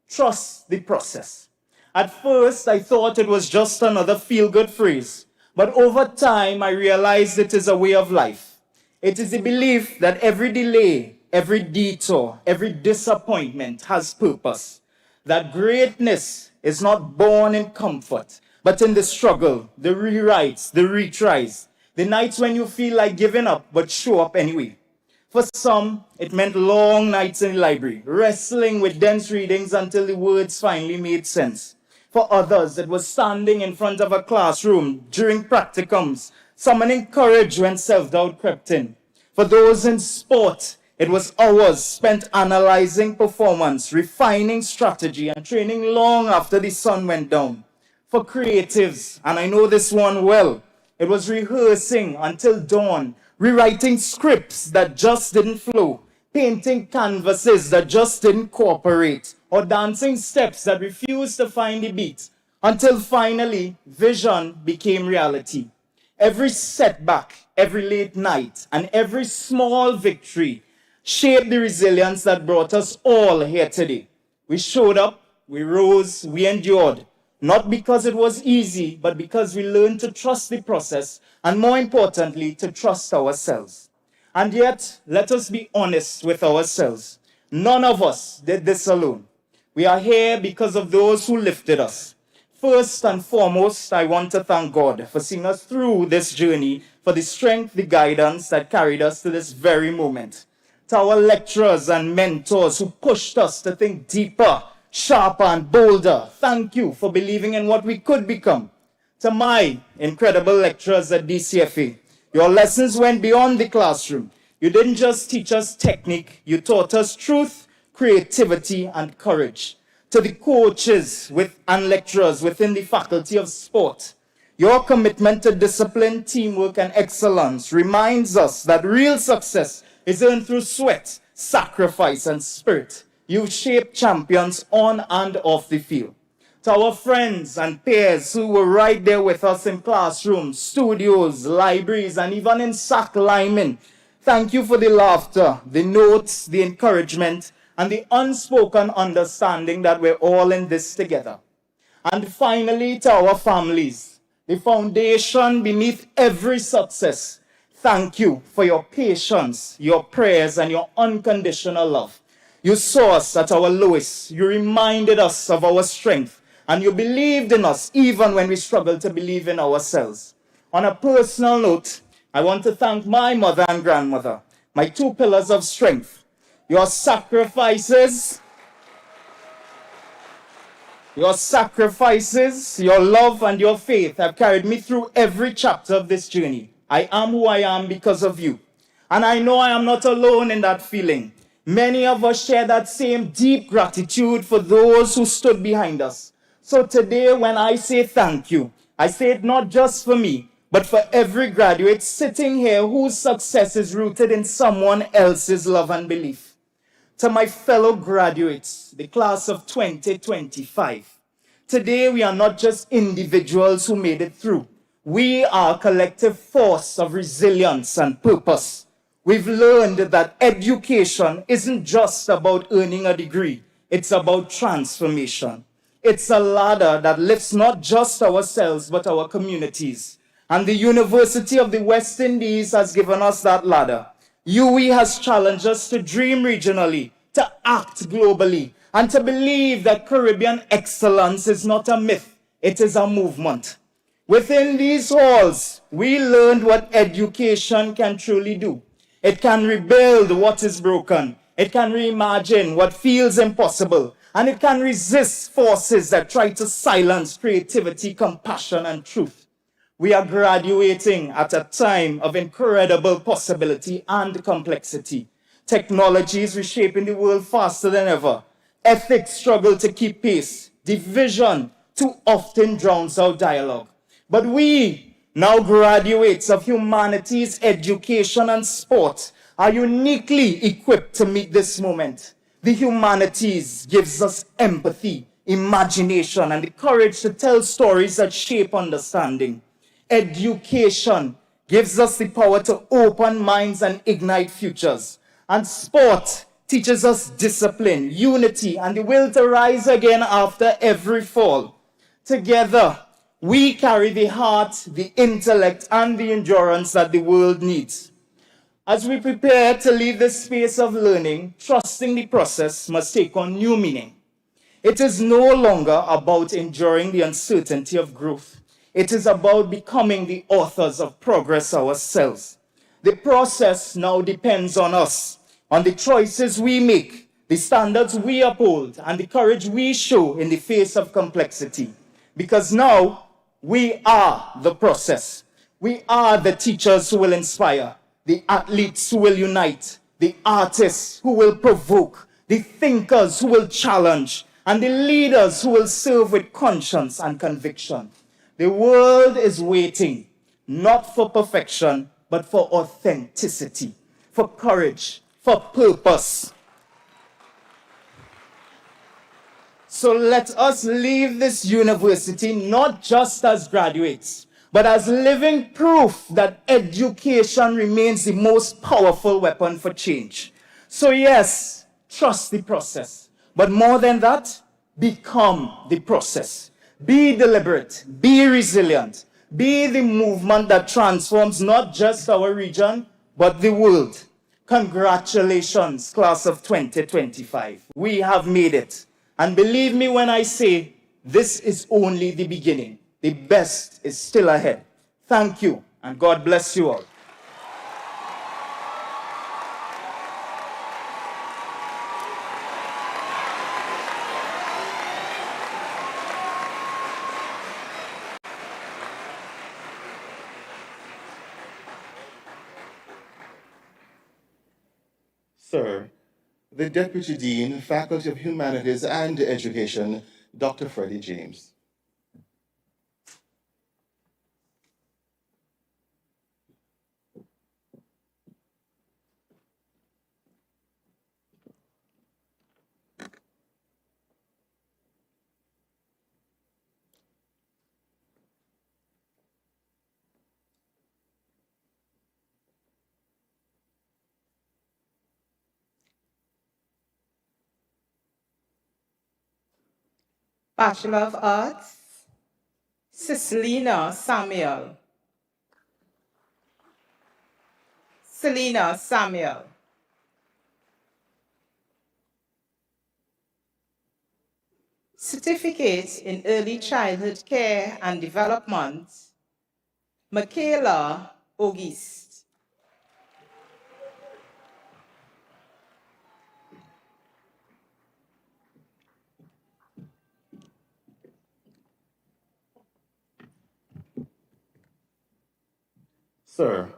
Trust the process. At first, I thought it was just another feel-good phrase. But over time, I realized it is a way of life. It is the belief that every delay, every detour, every disappointment has purpose. That greatness is not born in comfort, but in the struggle, the rewrites, the retries, the nights when you feel like giving up, but show up anyway. For some, it meant long nights in the library, wrestling with dense readings until the words finally made sense. For others, it was standing in front of a classroom during practicums, summoning courage when self-doubt crept in. For those in sport, it was hours spent analyzing performance, refining strategy, and training long after the sun went down. For creatives, and I know this one well, it was rehearsing until dawn, rewriting scripts that just didn't flow, painting canvases that just didn't cooperate, or dancing steps that refused to find the beat, until finally vision became reality. Every setback, every late night, and every small victory shaped the resilience that brought us all here today. We showed up, we rose, we endured, not because it was easy, but because we learned to trust the process, and more importantly, to trust ourselves. And yet, let us be honest with ourselves. None of us did this alone. We are here because of those who lifted us. First and foremost, I want to thank God for seeing us through this journey, for the strength, the guidance that carried us to this very moment. To our lecturers and mentors who pushed us to think deeper, sharper, and bolder, thank you for believing in what we could become. To my incredible lecturers at DCFA, your lessons went beyond the classroom. You didn't just teach us technique, you taught us truth, creativity, and courage. To the coaches and lecturers within the Faculty of Sport, your commitment to discipline, teamwork, and excellence reminds us that real success is earned through sweat, sacrifice, and spirit. You've shaped champions on and off the field. To our friends and peers who were right there with us in classrooms, studios, libraries, and even in sack linemen, thank you for the laughter, the notes, the encouragement, and the unspoken understanding that we're all in this together. And finally, to our families, the foundation beneath every success, thank you for your patience, your prayers, and your unconditional love. You saw us at our lowest. You reminded us of our strength. And you believed in us even when we struggled to believe in ourselves. On a personal note, I want to thank my mother and grandmother, my two pillars of strength. Your sacrifices, your love, and your faith have carried me through every chapter of this journey. I am who I am because of you. And I know I am not alone in that feeling. Many of us share that same deep gratitude for those who stood behind us. So today, when I say thank you, I say it not just for me, but for every graduate sitting here whose success is rooted in someone else's love and belief. To my fellow graduates, the class of 2025, today we are not just individuals who made it through. We are a collective force of resilience and purpose. We've learned that education isn't just about earning a degree. It's about transformation. It's a ladder that lifts not just ourselves, but our communities. And the University of the West Indies has given us that ladder. UWI has challenged us to dream regionally, to act globally, and to believe that Caribbean excellence is not a myth, it is a movement. Within these halls, we learned what education can truly do. It can rebuild what is broken. It can reimagine what feels impossible. and it can resist forces that try to silence creativity, compassion, and truth. We are graduating at a time of incredible possibility and complexity. Technology is reshaping the world faster than ever. Ethics struggle to keep pace. Division too often drowns out dialogue. But we, now graduates of humanities, education, and sport, are uniquely equipped to meet this moment. The humanities gives us empathy, imagination, and the courage to tell stories that shape understanding. Education gives us the power to open minds and ignite futures. And sport teaches us discipline, unity, and the will to rise again after every fall. Together, we carry the heart, the intellect, and the endurance that the world needs. As we prepare to leave this space of learning, trusting the process must take on new meaning. It is no longer about enduring the uncertainty of growth. It is about becoming the authors of progress ourselves. The process now depends on us, on the choices we make, the standards we uphold, and the courage we show in the face of complexity. Because now, we are the process. We are the teachers who will inspire, the athletes who will unite, the artists who will provoke, the thinkers who will challenge, and the leaders who will serve with conscience and conviction. The world is waiting, not for perfection, but for authenticity, for courage, for purpose. So let us leave this university not just as graduates, but as living proof that education remains the most powerful weapon for change. So yes, trust the process, but more than that, become the process. Be deliberate, be resilient, be the movement that transforms not just our region, but the world. Congratulations, class of 2025. We have made it. And believe me when I say, this is only the beginning. The best is still ahead. Thank you, and God bless you all. Sir, the Deputy Dean, Faculty of Humanities and Education, Dr. Freddie James. Bachelor of Arts, Cicelina Samuel. Selena Samuel. Certificate in Early Childhood Care and Development, Michaela Auguste. Sir,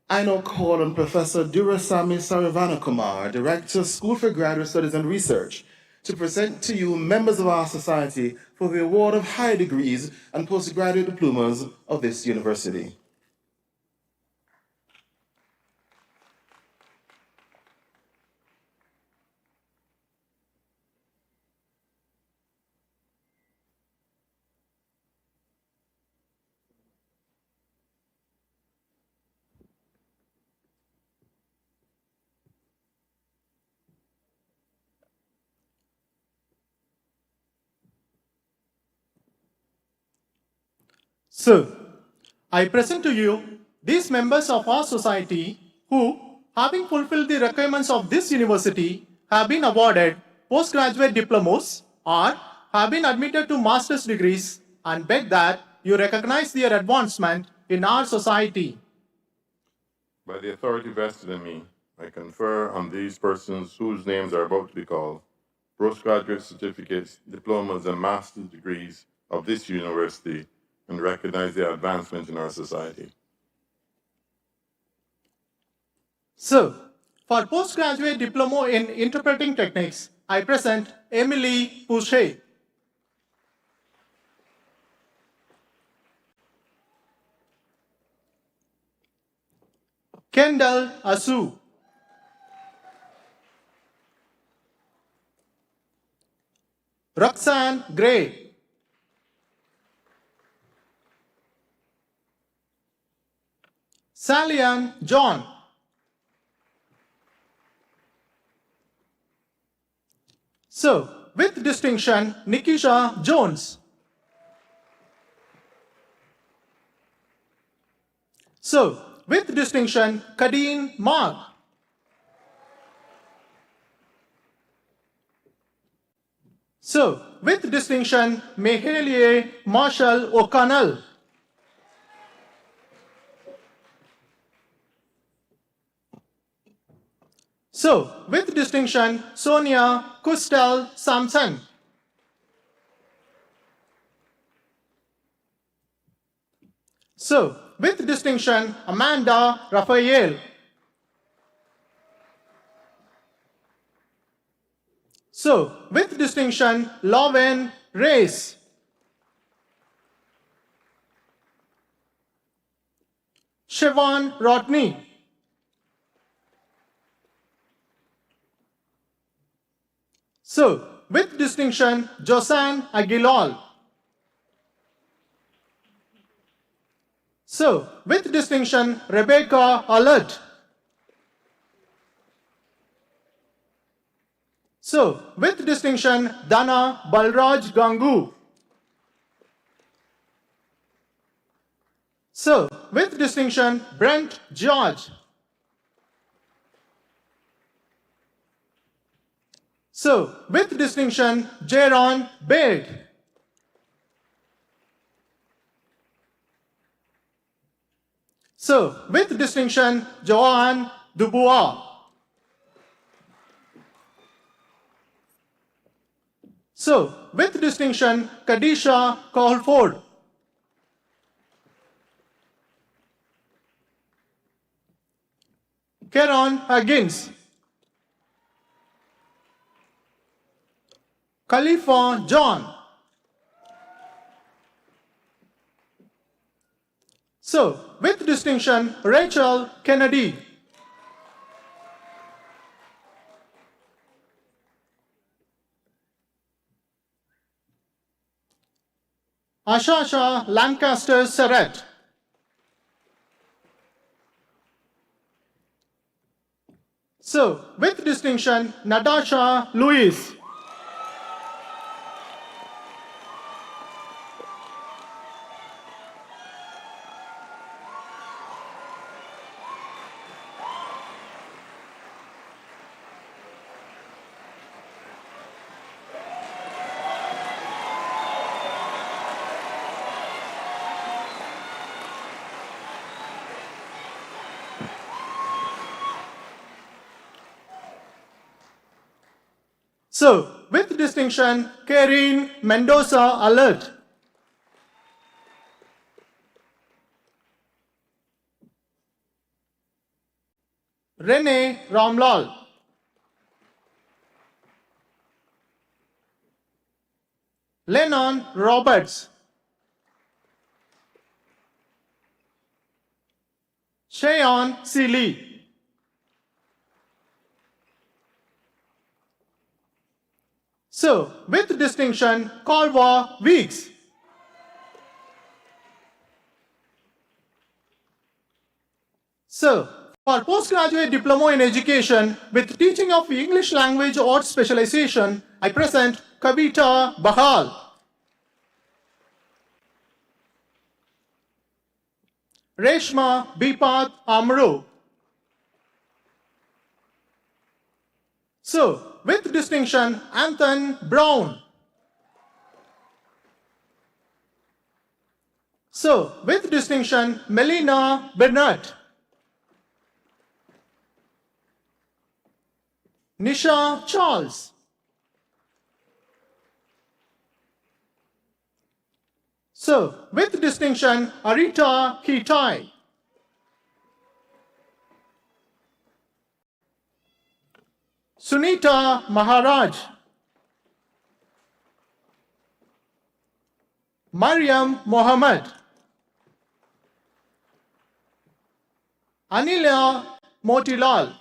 I now call on Professor Durasamy Saravanakumar, Director, School for Graduate Studies and Research, to present to you members of our society for the award of higher degrees and postgraduate diplomas of this university. Sir, I present to you these members of our society who, having fulfilled the requirements of this university, have been awarded postgraduate diplomas or have been admitted to master's degrees, and beg that you recognize their advancement in our society. By the authority vested in me, I confer on these persons whose names are about to be called postgraduate certificates, diplomas, and master's degrees of this university and recognize their advancement in our society. So, for postgraduate diploma in interpreting techniques, I present Emily Pouchet. Kendall Asu. Roxanne Gray. Salian John. So, with distinction, Nikisha Jones. So, with distinction, Kadeen Mark. So, with distinction, Mahalia Marshall O'Connell. So, with distinction, Sonia Kustal Sampson. So, with distinction, Amanda Raphael. So, with distinction, Lauren Race. Siobhan Rodney. So, with distinction, Josanne Aguilal. So, with distinction, Rebecca Alert. So, with distinction, Dana Balraj Gangu. So, with distinction, Brent George. So, with distinction, Jaron Baird. So, with distinction, Joanne Dubois. So, with distinction, Kadisha Colford. Karen Higgins. Khalifa John. So, with distinction, Rachel Kennedy. Ashasha Lancaster Surratt. So, with distinction, Natasha Lewis. So, with distinction, Karine Mendoza Alert. Renee Ramlal. Lennon Roberts. Shayon Seeley. So, with distinction, Colva Weeks. So, for postgraduate diploma in education with teaching of English language or specialization, I present Kavita Bahal. Reshma Bipat Amro. So, with distinction, Anton Brown. So, with distinction, Melina Bernard. Nisha Charles. So, with distinction, Arita Kitai. Sunita Maharaj. Mariam Mohammed. Anila Motilal.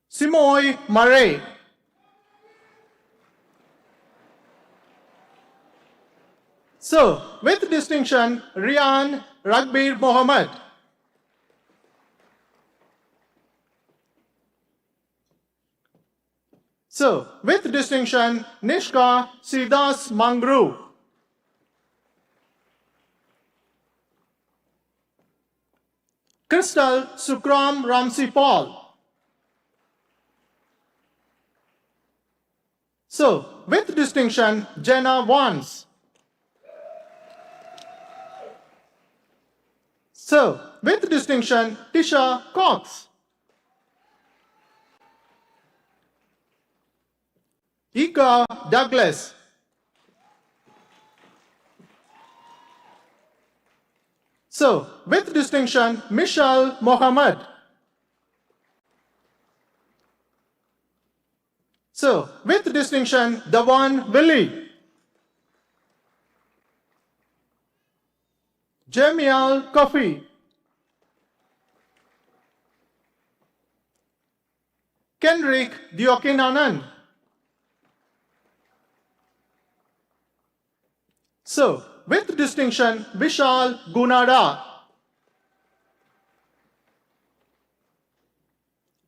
Simoy Murray. So, with distinction, Rian Ragbir Mohammed. So, with distinction, Nishka Sidas Mangru. Crystal Sukram Ramsey Paul. So, with distinction, Jenna Vance. So, with distinction, Tisha Cox. Ika Douglas. So, with distinction, Michelle Mohammed. So, with distinction, Dawan Willie. Jamial Kofi. Kendrick Diokinanan. So, with distinction, Vishal Gunada.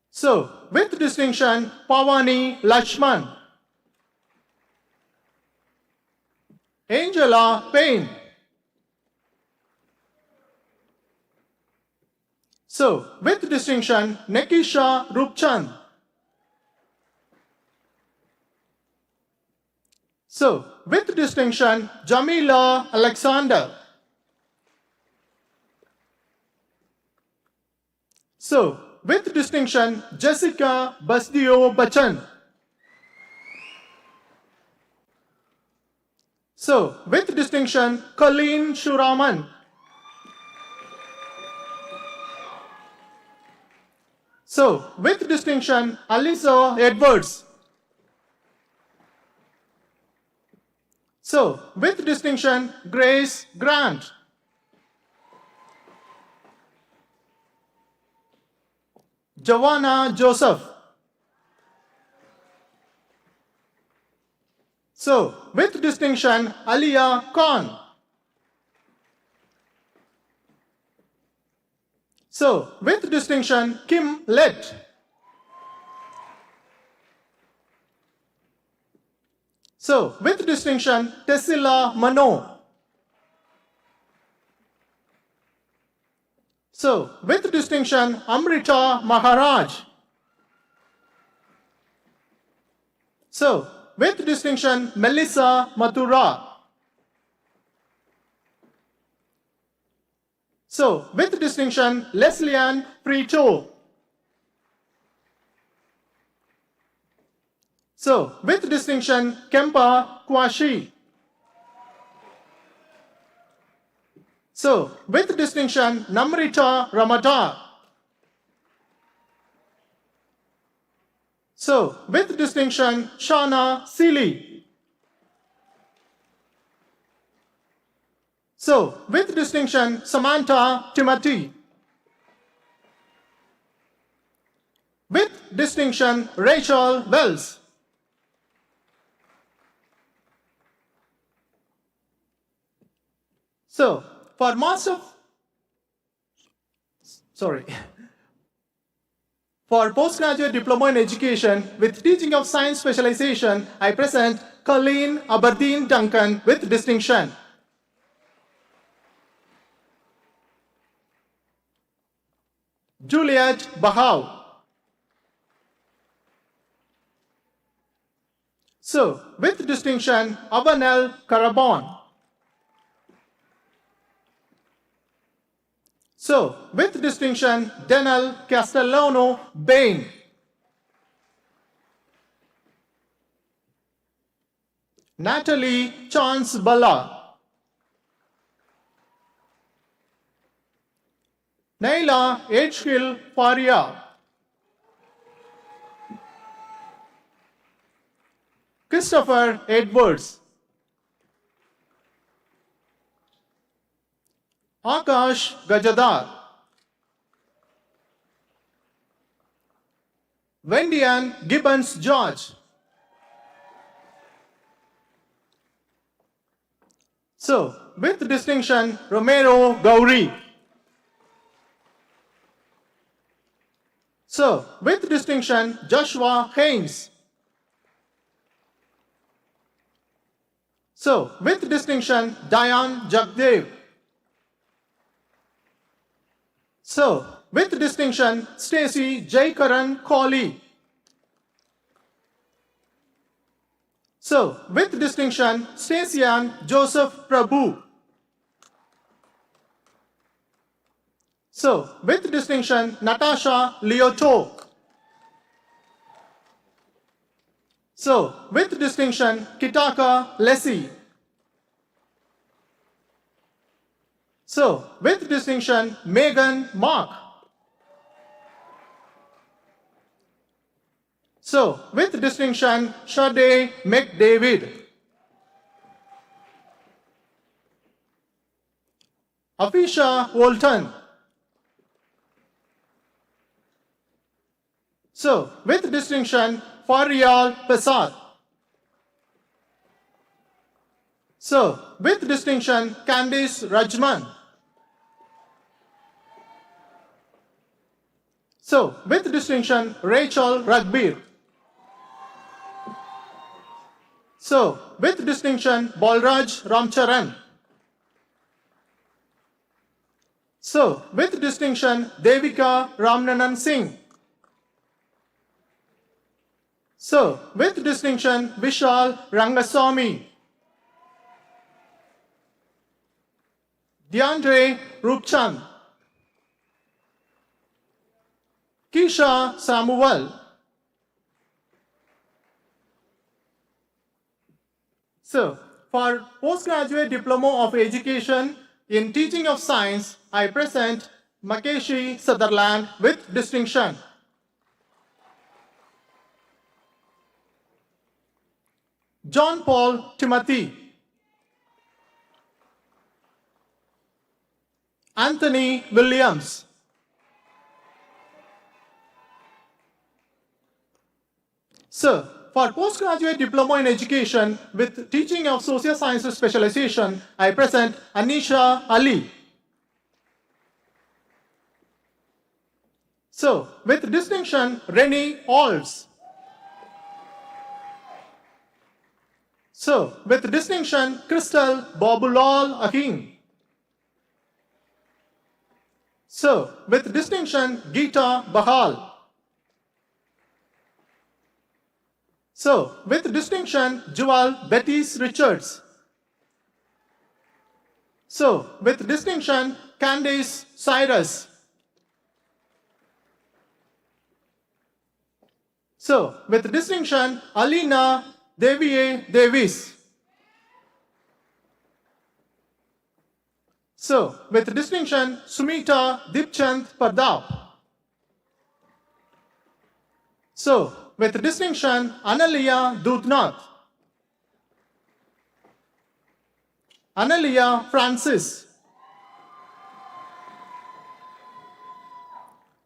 So, with distinction, Pavani Lakshman. Angela Payne. So, with distinction, Nekisha Rupchand. So, with distinction, Jamila Alexander. So, with distinction, Jessica Basdio Bachchan. So, with distinction, Colleen Shuraman. So, with distinction, Alisa Edwards. So, with distinction, Grace Grant. Joanna Joseph. So, with distinction, Aliyah Khan. So, with distinction, Kim Lett. So, with distinction, Tessila Mano. So, with distinction, Amrita Maharaj. So, with distinction, Melissa Mathura. So, with distinction, Lesley-Ann Preto. So, with distinction, Kempa Kwashi. So, with distinction, Namrita Ramata. So, with distinction, Shana Seeley. So, with distinction, Samantha Timothy. With distinction, Rachel Wells. So, for For postgraduate diploma in education with teaching of science specialization, I present Colleen Aberdeen Duncan with distinction. Juliet Bahau. So, with distinction, Abanel Karabon. So, with distinction, Denel Castellano Bain. Natalie Chance Bala, Naila Edgehill Faria, Christopher Edwards, Akash Gajadar, Wendian Gibbons George. So, with distinction, Romero Gauri. So, with distinction, Joshua Haynes. So, with distinction, Diane Jagdev. So, with distinction, Stacy Jaikaran Colley. So, with distinction, Stacyan Joseph Prabhu. So, with distinction, Natasha Leotok. So, with distinction, Kitaka Leslie. So, with distinction, Megan Mark. So, with distinction, Shade McDavid. Afisha Walton. So, with distinction, Farial Pesat. So, with distinction, Candice Rajman. So, with distinction, Rachel Ragbir. So, with distinction, Balraj Ramcharan. So, with distinction, Devika Ramnanan Singh. So, with distinction, Vishal Rangaswamy. DeAndre Rupchand. Kisha Samuel. So, for Postgraduate Diploma of Education in Teaching of Science, I present Makeshi Sutherland with distinction. John Paul Timothy. Anthony Williams. So, for Postgraduate Diploma in Education with Teaching of Social Sciences Specialization, I present Anisha Ali. So, with distinction, Rennie Alls. So, with distinction, Crystal Bobulal Aking. So, with distinction, Geeta Bahal. So, with distinction, Jewel Bettys Richards. So, with distinction, Candice Cyrus. So, with distinction, Alina Devier Davis. So, with distinction, Sumita Dipchand Pardap. So, with distinction, Analia Dudnath. Analia Francis.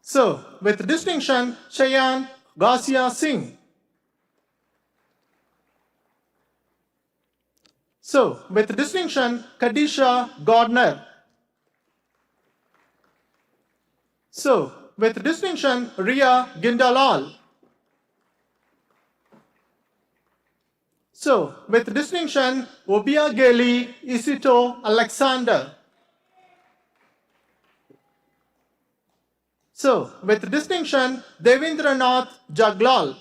So, with distinction, Cheyenne Garcia Singh. So, with distinction, Kadisha Gardner. So, with distinction, Ria Gindalal. So, with distinction, Obiageli Isito Alexander. So, with distinction, Devindranath Jaglal.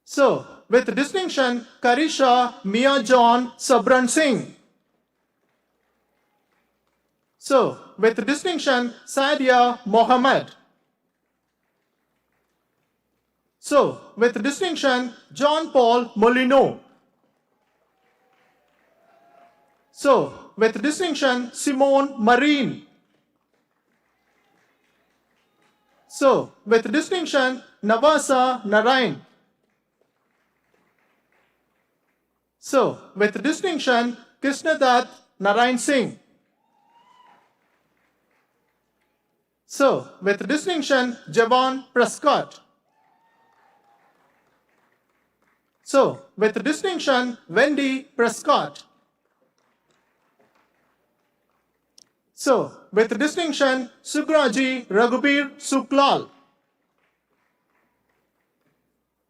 So, with distinction, Karisha Mia John Sabran Singh. So, with distinction, Sadia Mohammed. So, with distinction, John Paul Molyneux. So, with distinction, Simone Marine. So, with distinction, Navasa Narain. So, with distinction, Krishnadat Narain Singh. So, with distinction, Javon Prescott. So, with distinction, Wendy Prescott. So, with distinction, Sugraji Raghubir Suklal.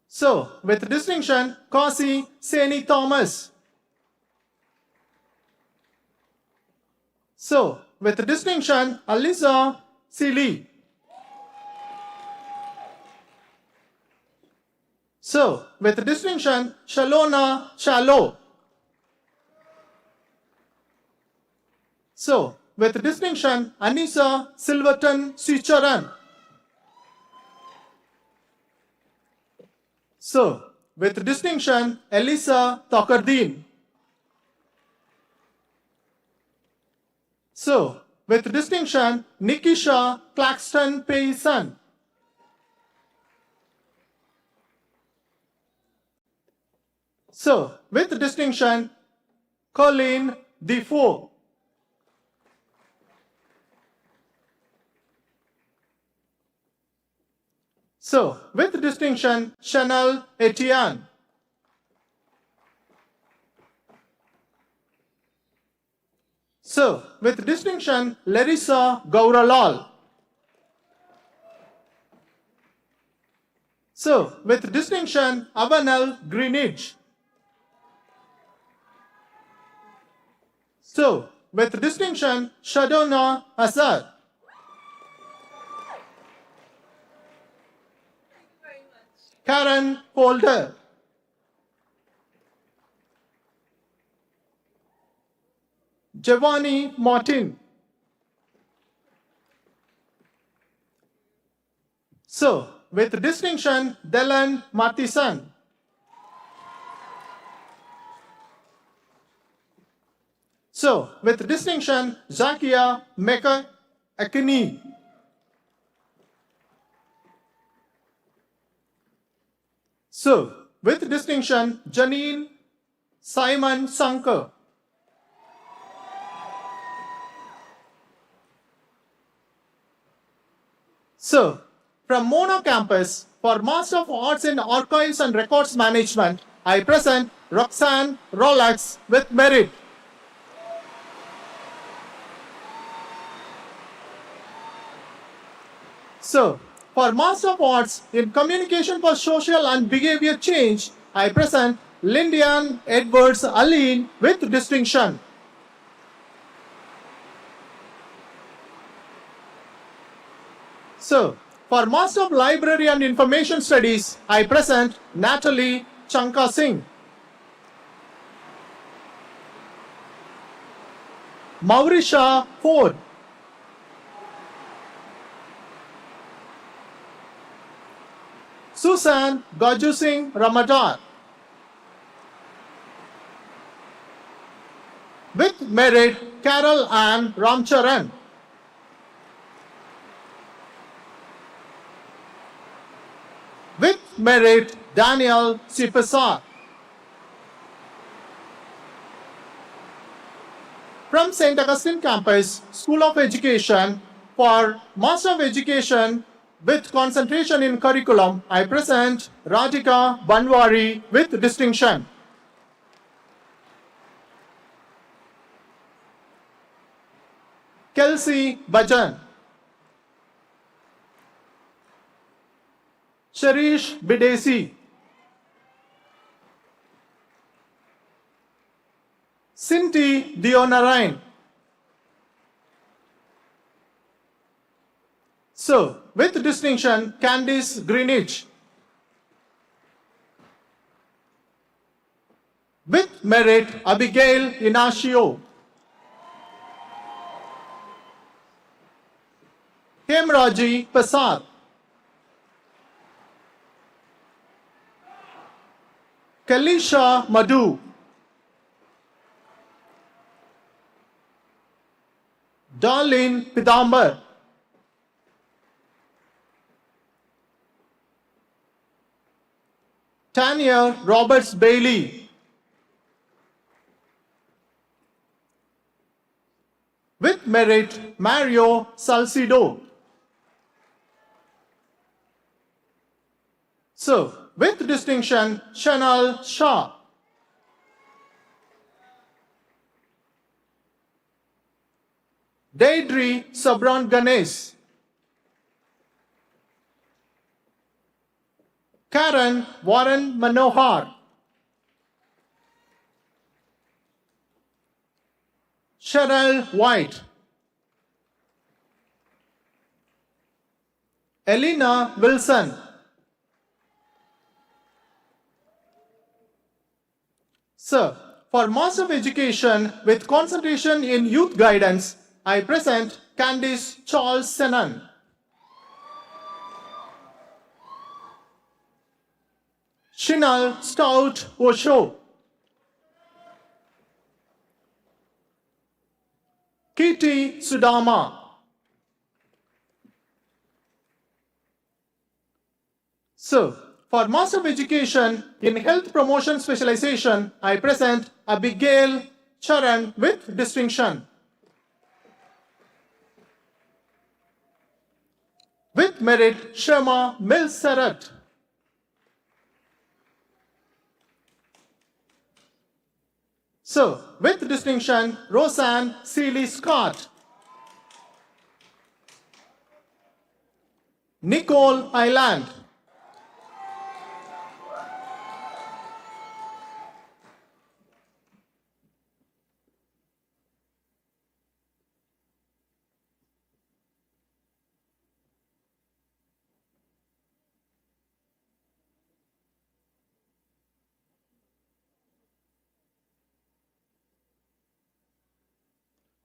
So, with distinction, Kasi Seni Thomas. So, with distinction, Alisa Seeley. So, with distinction, Shalona Shallow. So, with distinction, Anisa Silverton Sicharan. So, with distinction, Elisa Tokardeen. So, with distinction, Nikisha Claxton Payson. So, with distinction, Colleen Defoe. So, with distinction, Chanel Etienne. So, with distinction, Larissa Gauralal. So, with distinction, Avanel Greenidge. So, with distinction, Shadona Azad. Karen Holder. Giovanni Martin. So, with distinction, Delan Matheson. So, with distinction, Zakia Mecca Akini. So, with distinction, Janine Simon Sanker. So, from Mono Campus, for Master of Arts in Archives and Records Management, I present Roxanne Rolex with merit. So, for Master of Arts in Communication for Social and Behavior Change, I present Lindian Edwards Aline with distinction. So, for Master of Library and Information Studies, I present Natalie Chanka Singh. Mauricia Ford. Susan Gaju Singh Ramadan. With merit, Carol Ann Ramcharan. With merit, Daniel Sipasar. From St. Augustine Campus, School of Education, for Master of Education with concentration in curriculum, I present Radhika Banwari with distinction. Kelsey Bajan. Sharish Bidesi. Cinti Dionarain. So, with distinction, Candice Greenwich. With merit, Abigail Inacio. Hemraji Pasad. Kalisha Madhu, Darlene Pidambar, Tanya Roberts Bailey, with merit Mario Salcido. So, with distinction Shanal Shah, Deidre Sabran Ganesh, Karen Warren Manohar, Cheryl White, Elena Wilson. Sir, for Master of Education with concentration in Youth Guidance, I present Candice Charles Senan. Shinal Stout Osho, Kitty Sudama, So, for Master of Education in Health Promotion Specialization, I present Abigail Charan with distinction. With merit, Sharma Milsarat. So, with distinction, Roseanne Seeley Scott. Nicole Island.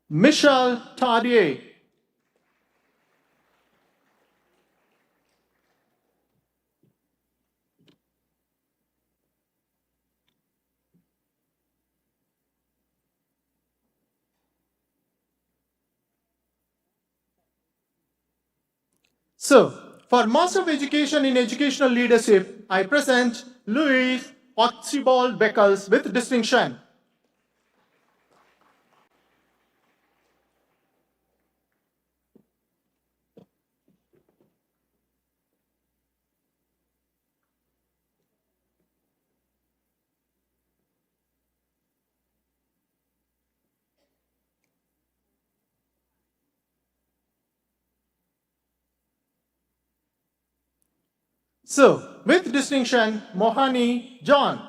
Michelle Tardier. So, for Master of Education in Educational Leadership, I present Louis Archibald Beckles with distinction. So, with distinction, Mohani John.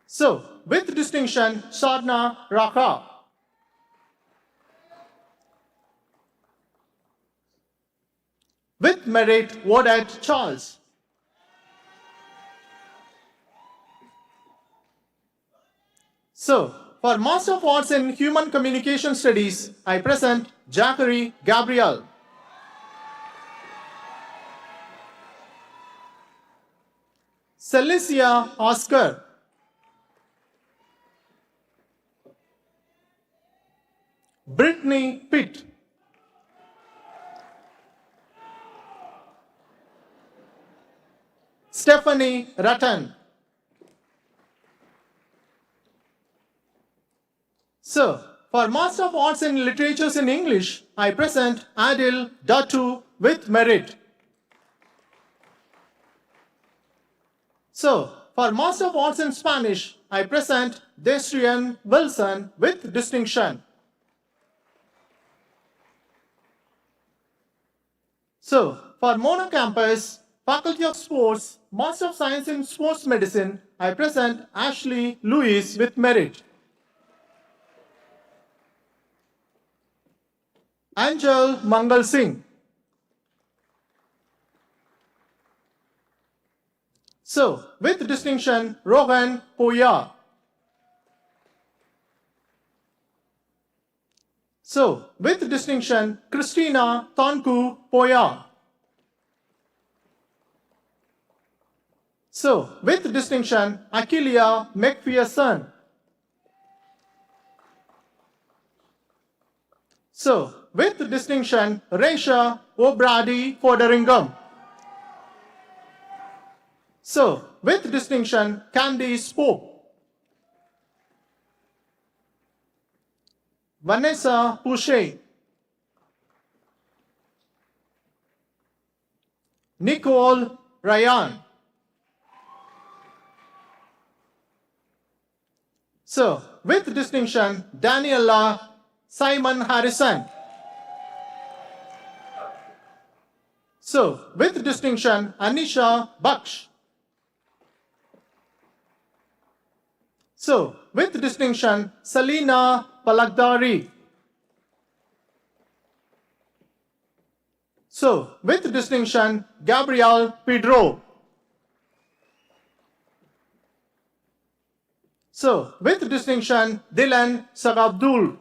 So, with distinction, Sadhna Raka. With merit, Wodat Charles. So, for Master of Arts in Human Communication Studies, I present Jackery Gabriel. Celicia Oscar. Brittany Pitt. Stephanie Rattan. So, for Master of Arts in Literatures in English, I present Adil Datu with merit. So, for Master of Arts in Spanish, I present Destrian Wilson with distinction. So, for Monocampus, Faculty of Sports, Master of Science in Sports Medicine, I present Ashley Lewis with merit. Angel Mangal Singh. So, with distinction, Rohan Poya. So, with distinction, Christina Tonku Poya. So, with distinction, Aquilia McPherson. So, with distinction, Resha O'Brady Foderingham. So, with distinction, Candice Pope. Vanessa Pouchet. Nicole Ryan. So, with distinction, Daniela Simon Harrison. So, with distinction, Anisha Baksh. So, with distinction, Selina Palagdari. So, with distinction, Gabrielle Pedro. So, with distinction, Dylan Sagabdul.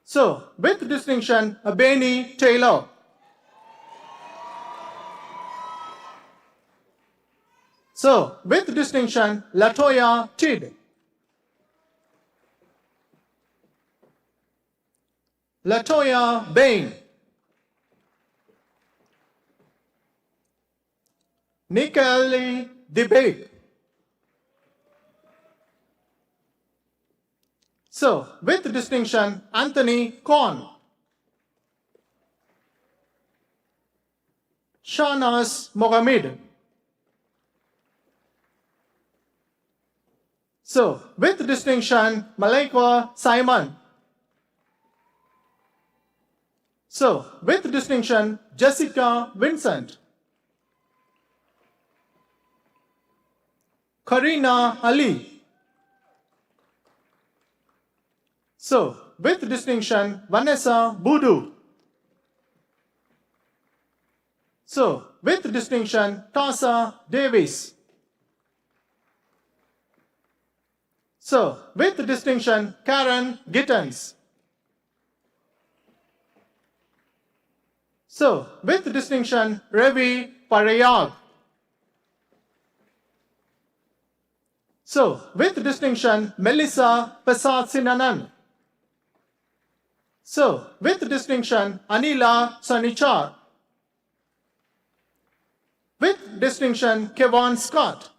So, with distinction, Abeni Taylor. So, with distinction, Latoya Tid. Latoya Bain. Nikali Debate. So, with distinction, Anthony Korn. Shanas Mohammed. So, with distinction, Malaika Simon. So, with distinction, Jessica Vincent. Karina Ali. So, with distinction, Vanessa Boudou. So, with distinction, Tasa Davis. So, with distinction, Karen Gittens. So, with distinction, Ravi Parayag. So, with distinction, Melissa Pesat-Sinanan. So, with distinction, Anila Sanichar. With distinction, Kevon Scott.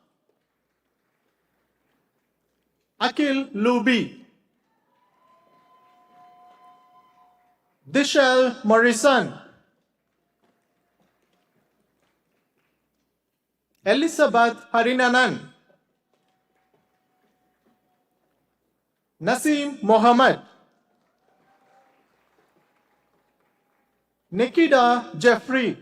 Akil Luby. Dishel Morrison. Elizabeth Harinanan. Naseem Mohammed. Nikita Jeffrey.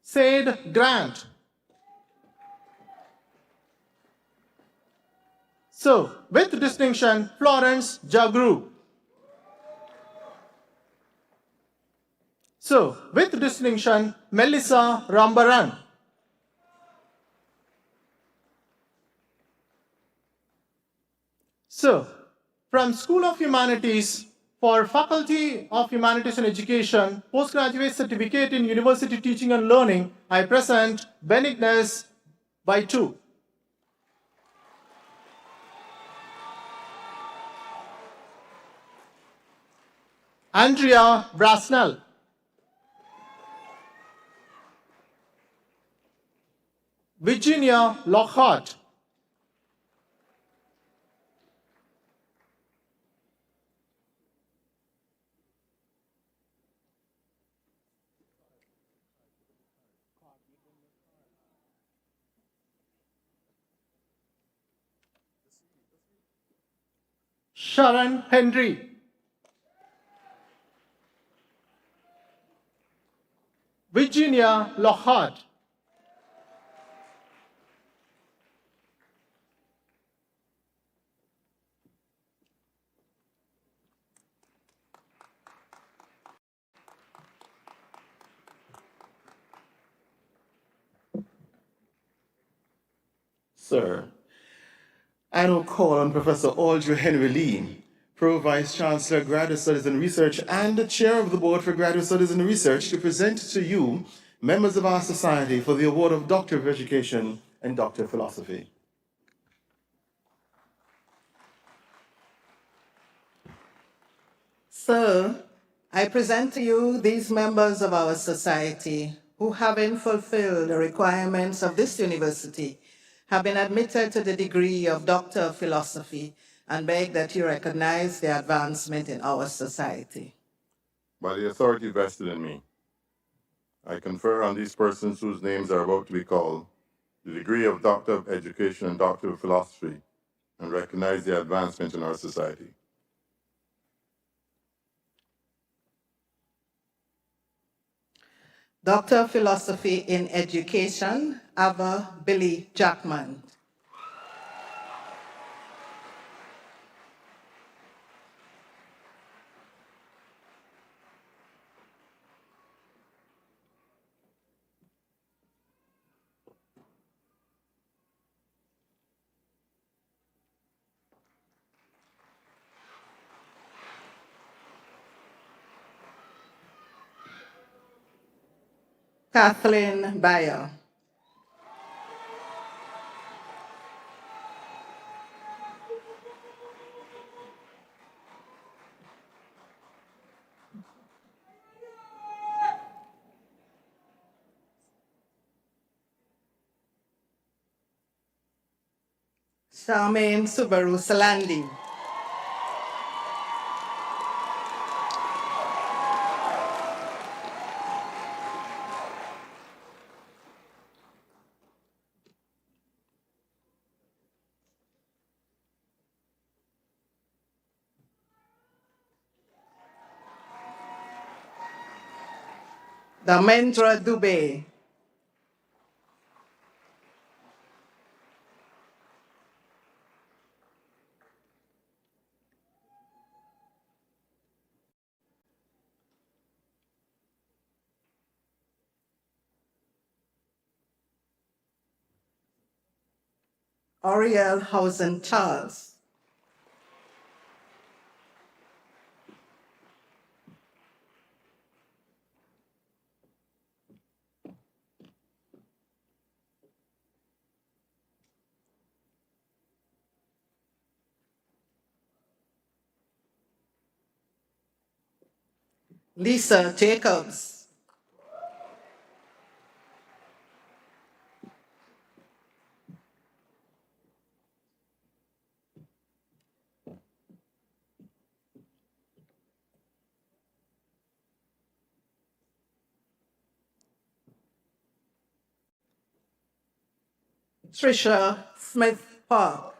Said Grant. So, with distinction, Florence Jagru. So, with distinction, Melissa Rambaran. So, from School of Humanities for Faculty of Humanities and Education, Postgraduate Certificate in University Teaching and Learning, I present Benignus by 2. Andrea Brasnell. Virginia Lockhart. Sharon Henry. Virginia Lockhart. Sir, I now call on Professor Audrey Henry Lee Pro Vice Chancellor, Graduate Studies and Research, and the Chair of the Board for Graduate Studies and Research, to present to you members of our society for the award of Doctor of Education and Doctor of Philosophy. Sir, I present to you these members of our society who, having fulfilled the requirements of this university, have been admitted to the degree of Doctor of Philosophy, and beg that you recognize their advancement in our society. By the authority vested in me, I confer on these persons whose names are about to be called the degree of Doctor of Education and Doctor of Philosophy, and recognize their advancement in our society. Doctor of Philosophy in Education, Ava Billy Jackman. Kathleen Bayer. Charmaine Subaru Salandi. Damendra Dubé. Oriel Hausen Charles. Lisa Jacobs. Trisha Smith Park.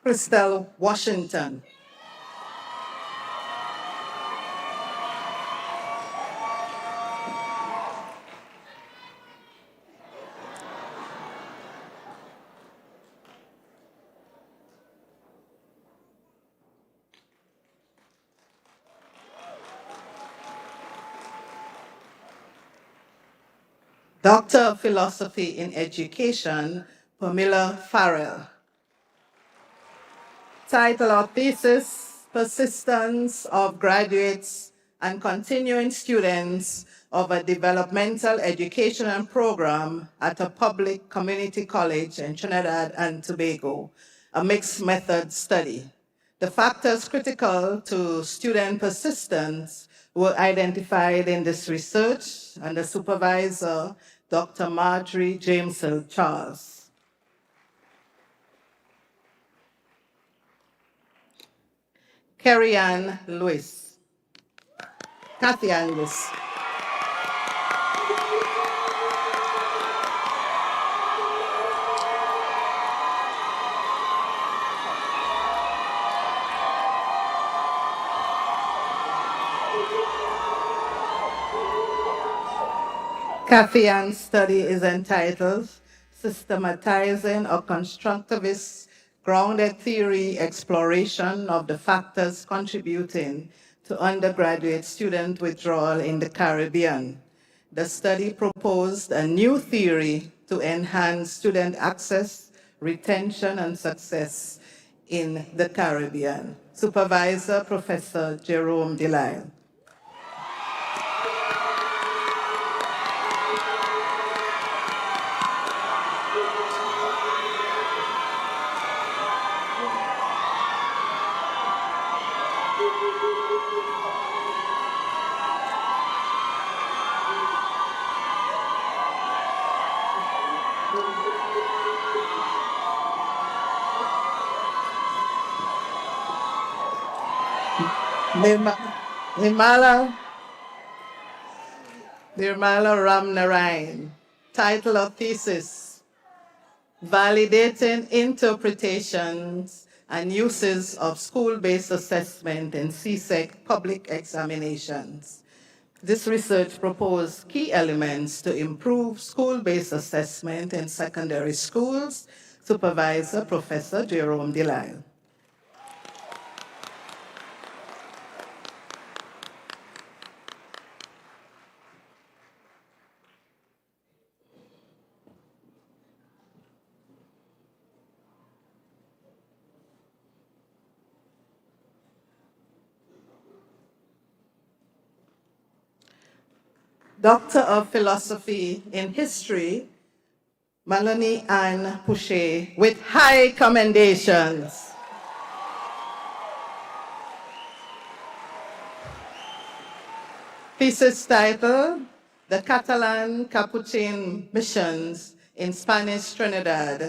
Christelle Washington. Doctor of Philosophy in Education, Pamela Farrell. Title of thesis, Persistence of Graduates and Continuing Students of a Developmental Education Program at a Public Community College in Trinidad and Tobago, a mixed method study. The factors critical to student persistence were identified in this research, and the supervisor, Dr. Marjorie Jameson Charles. Carrie Ann Lewis. Kathy Ann Lewis. Kathy Ann's study is entitled systematizing a constructivist grounded theory exploration of the factors contributing to undergraduate student withdrawal in the Caribbean. The study proposed a new theory to enhance student access, retention, and success in the Caribbean. Supervisor, Professor Jerome Delisle. Nirmala Ramnarayan. Title of thesis: Validating interpretations and uses of school-based assessment in CSEC public examinations. This research proposed key elements to improve school-based assessment in secondary schools. Supervisor, Professor Jerome Delisle. Doctor of Philosophy in History, Melanie Ann Pouchet, with high commendations. Thesis title: The Catalan Capuchin Missions in Spanish Trinidad,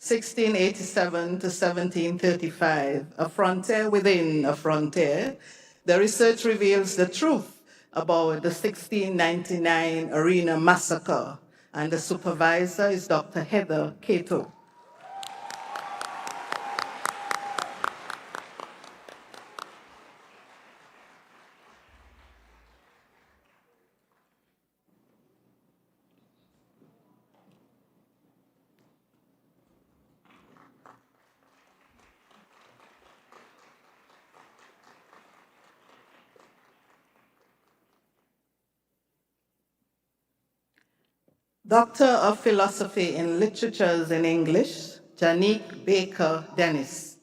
1687 to 1735, a frontier within a frontier. The research reveals the truth about the 1699 Arena Massacre, and the supervisor is Dr. Heather Cato. Doctor of Philosophy in Literatures in English, Janique Baker Dennis.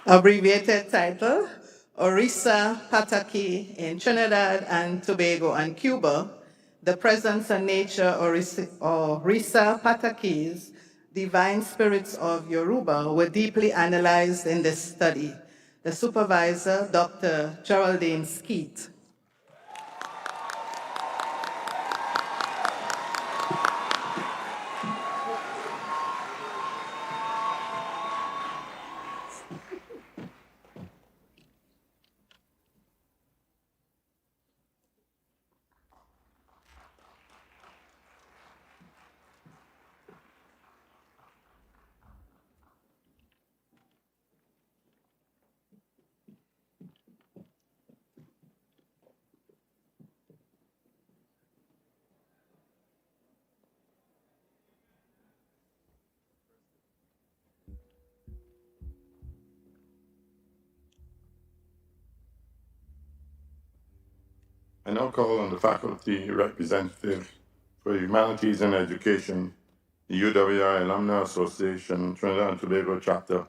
Abbreviated title: Orisa Pataki in Trinidad and Tobago and Cuba. The presence and nature of Orisa Patakis, divine spirits of Yoruba, were deeply analyzed in this study. The supervisor, Dr. Geraldine Skeet. I now call on the faculty representative for Humanities and Education, the UWI Alumni Association, Trinidad and Tobago chapter,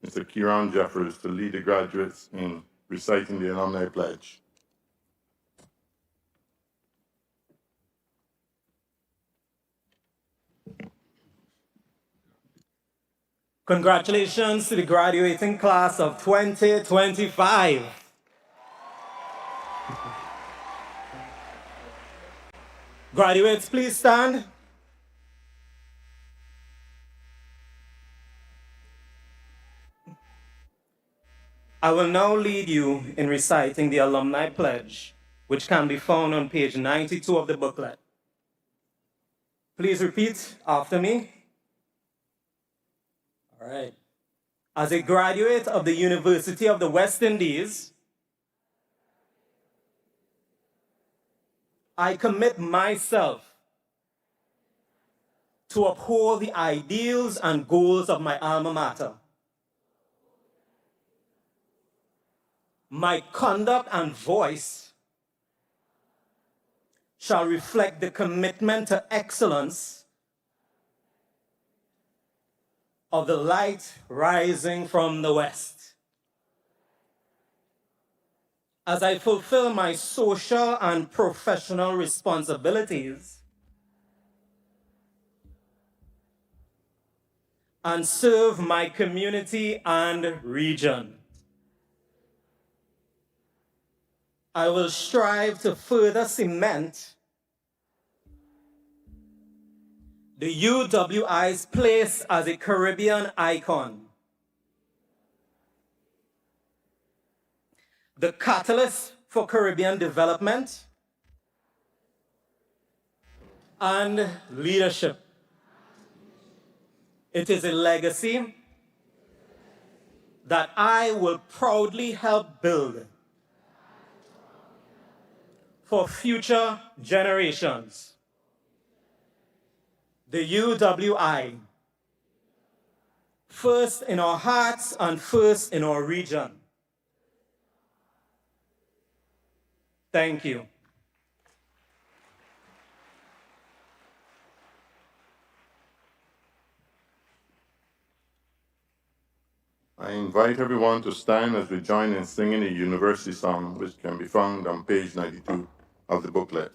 Mr. Kieran Jeffers, to lead the graduates in reciting the Alumni Pledge. Congratulations to the graduating class of 2025. Graduates, please stand. I will now lead you in reciting the Alumni Pledge, which can be found on page 92 of the booklet. Please repeat after me. All right. As a graduate of the University of the West Indies, I commit myself to uphold the ideals and goals of my alma mater. My conduct and voice shall reflect the commitment to excellence of the light rising from the west. As I fulfill my social and professional responsibilities and serve my community and region, I will strive to further cement the UWI's place as a Caribbean icon, the catalyst for Caribbean development and leadership. It is a legacy that I will proudly help build for future generations. The UWI, first in our hearts and first in our region. Thank you. I invite everyone to stand as we join in singing a university song, which can be found on page 92 of the booklet.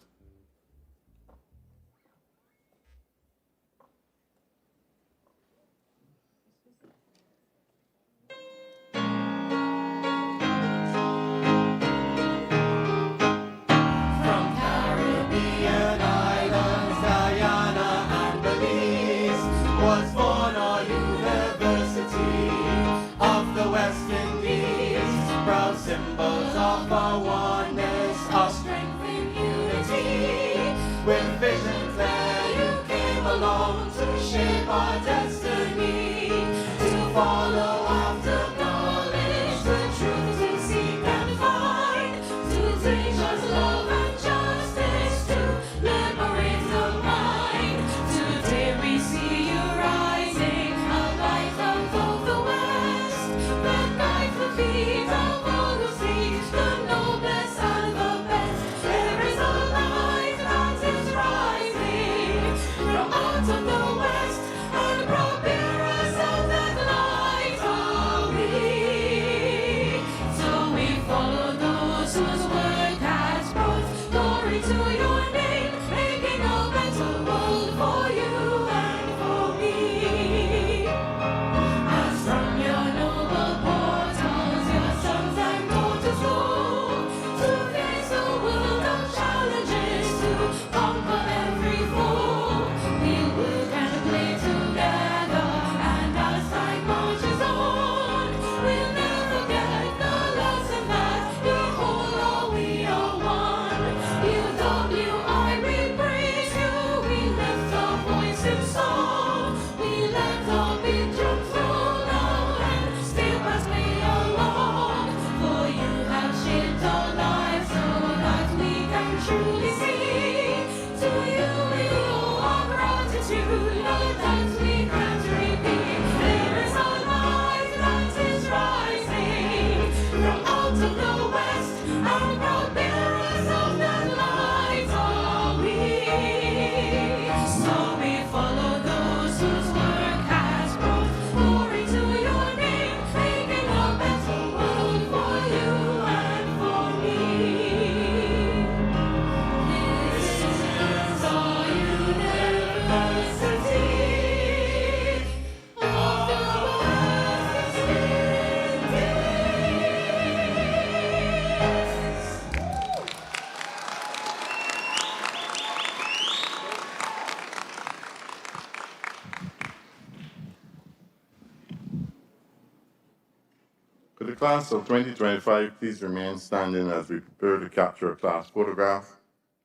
Could the class of 2025 please remain standing as we prepare to capture a class photograph?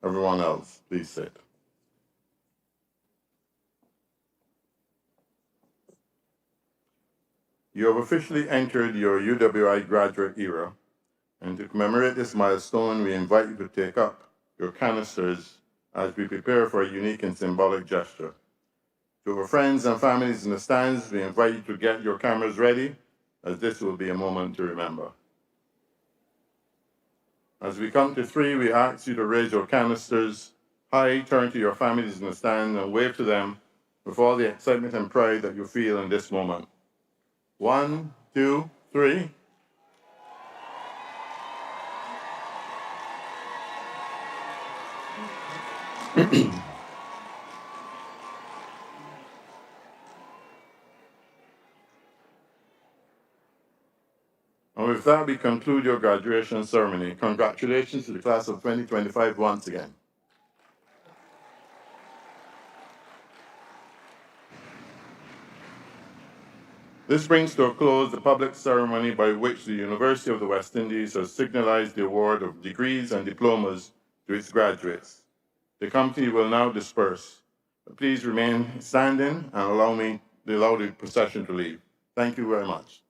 Everyone else, please sit. You have officially entered your UWI graduate era, and to commemorate this milestone, we invite you to take up your canisters as we prepare for a unique and symbolic gesture. To our friends and families in the stands, we invite you to get your cameras ready, as this will be a moment to remember. As we count to 3, we ask you to raise your canisters high, turn to your families in the stand, and wave to them with all the excitement and pride that you feel in this moment. 1, 2, 3. And with that, we conclude your graduation ceremony. Congratulations to the class of 2025 once again. This brings to a close the public ceremony by which the University of the West Indies has signalized the award of degrees and diplomas to its graduates. The committee will now disperse. Please remain standing and allow the procession to leave. Thank you very much.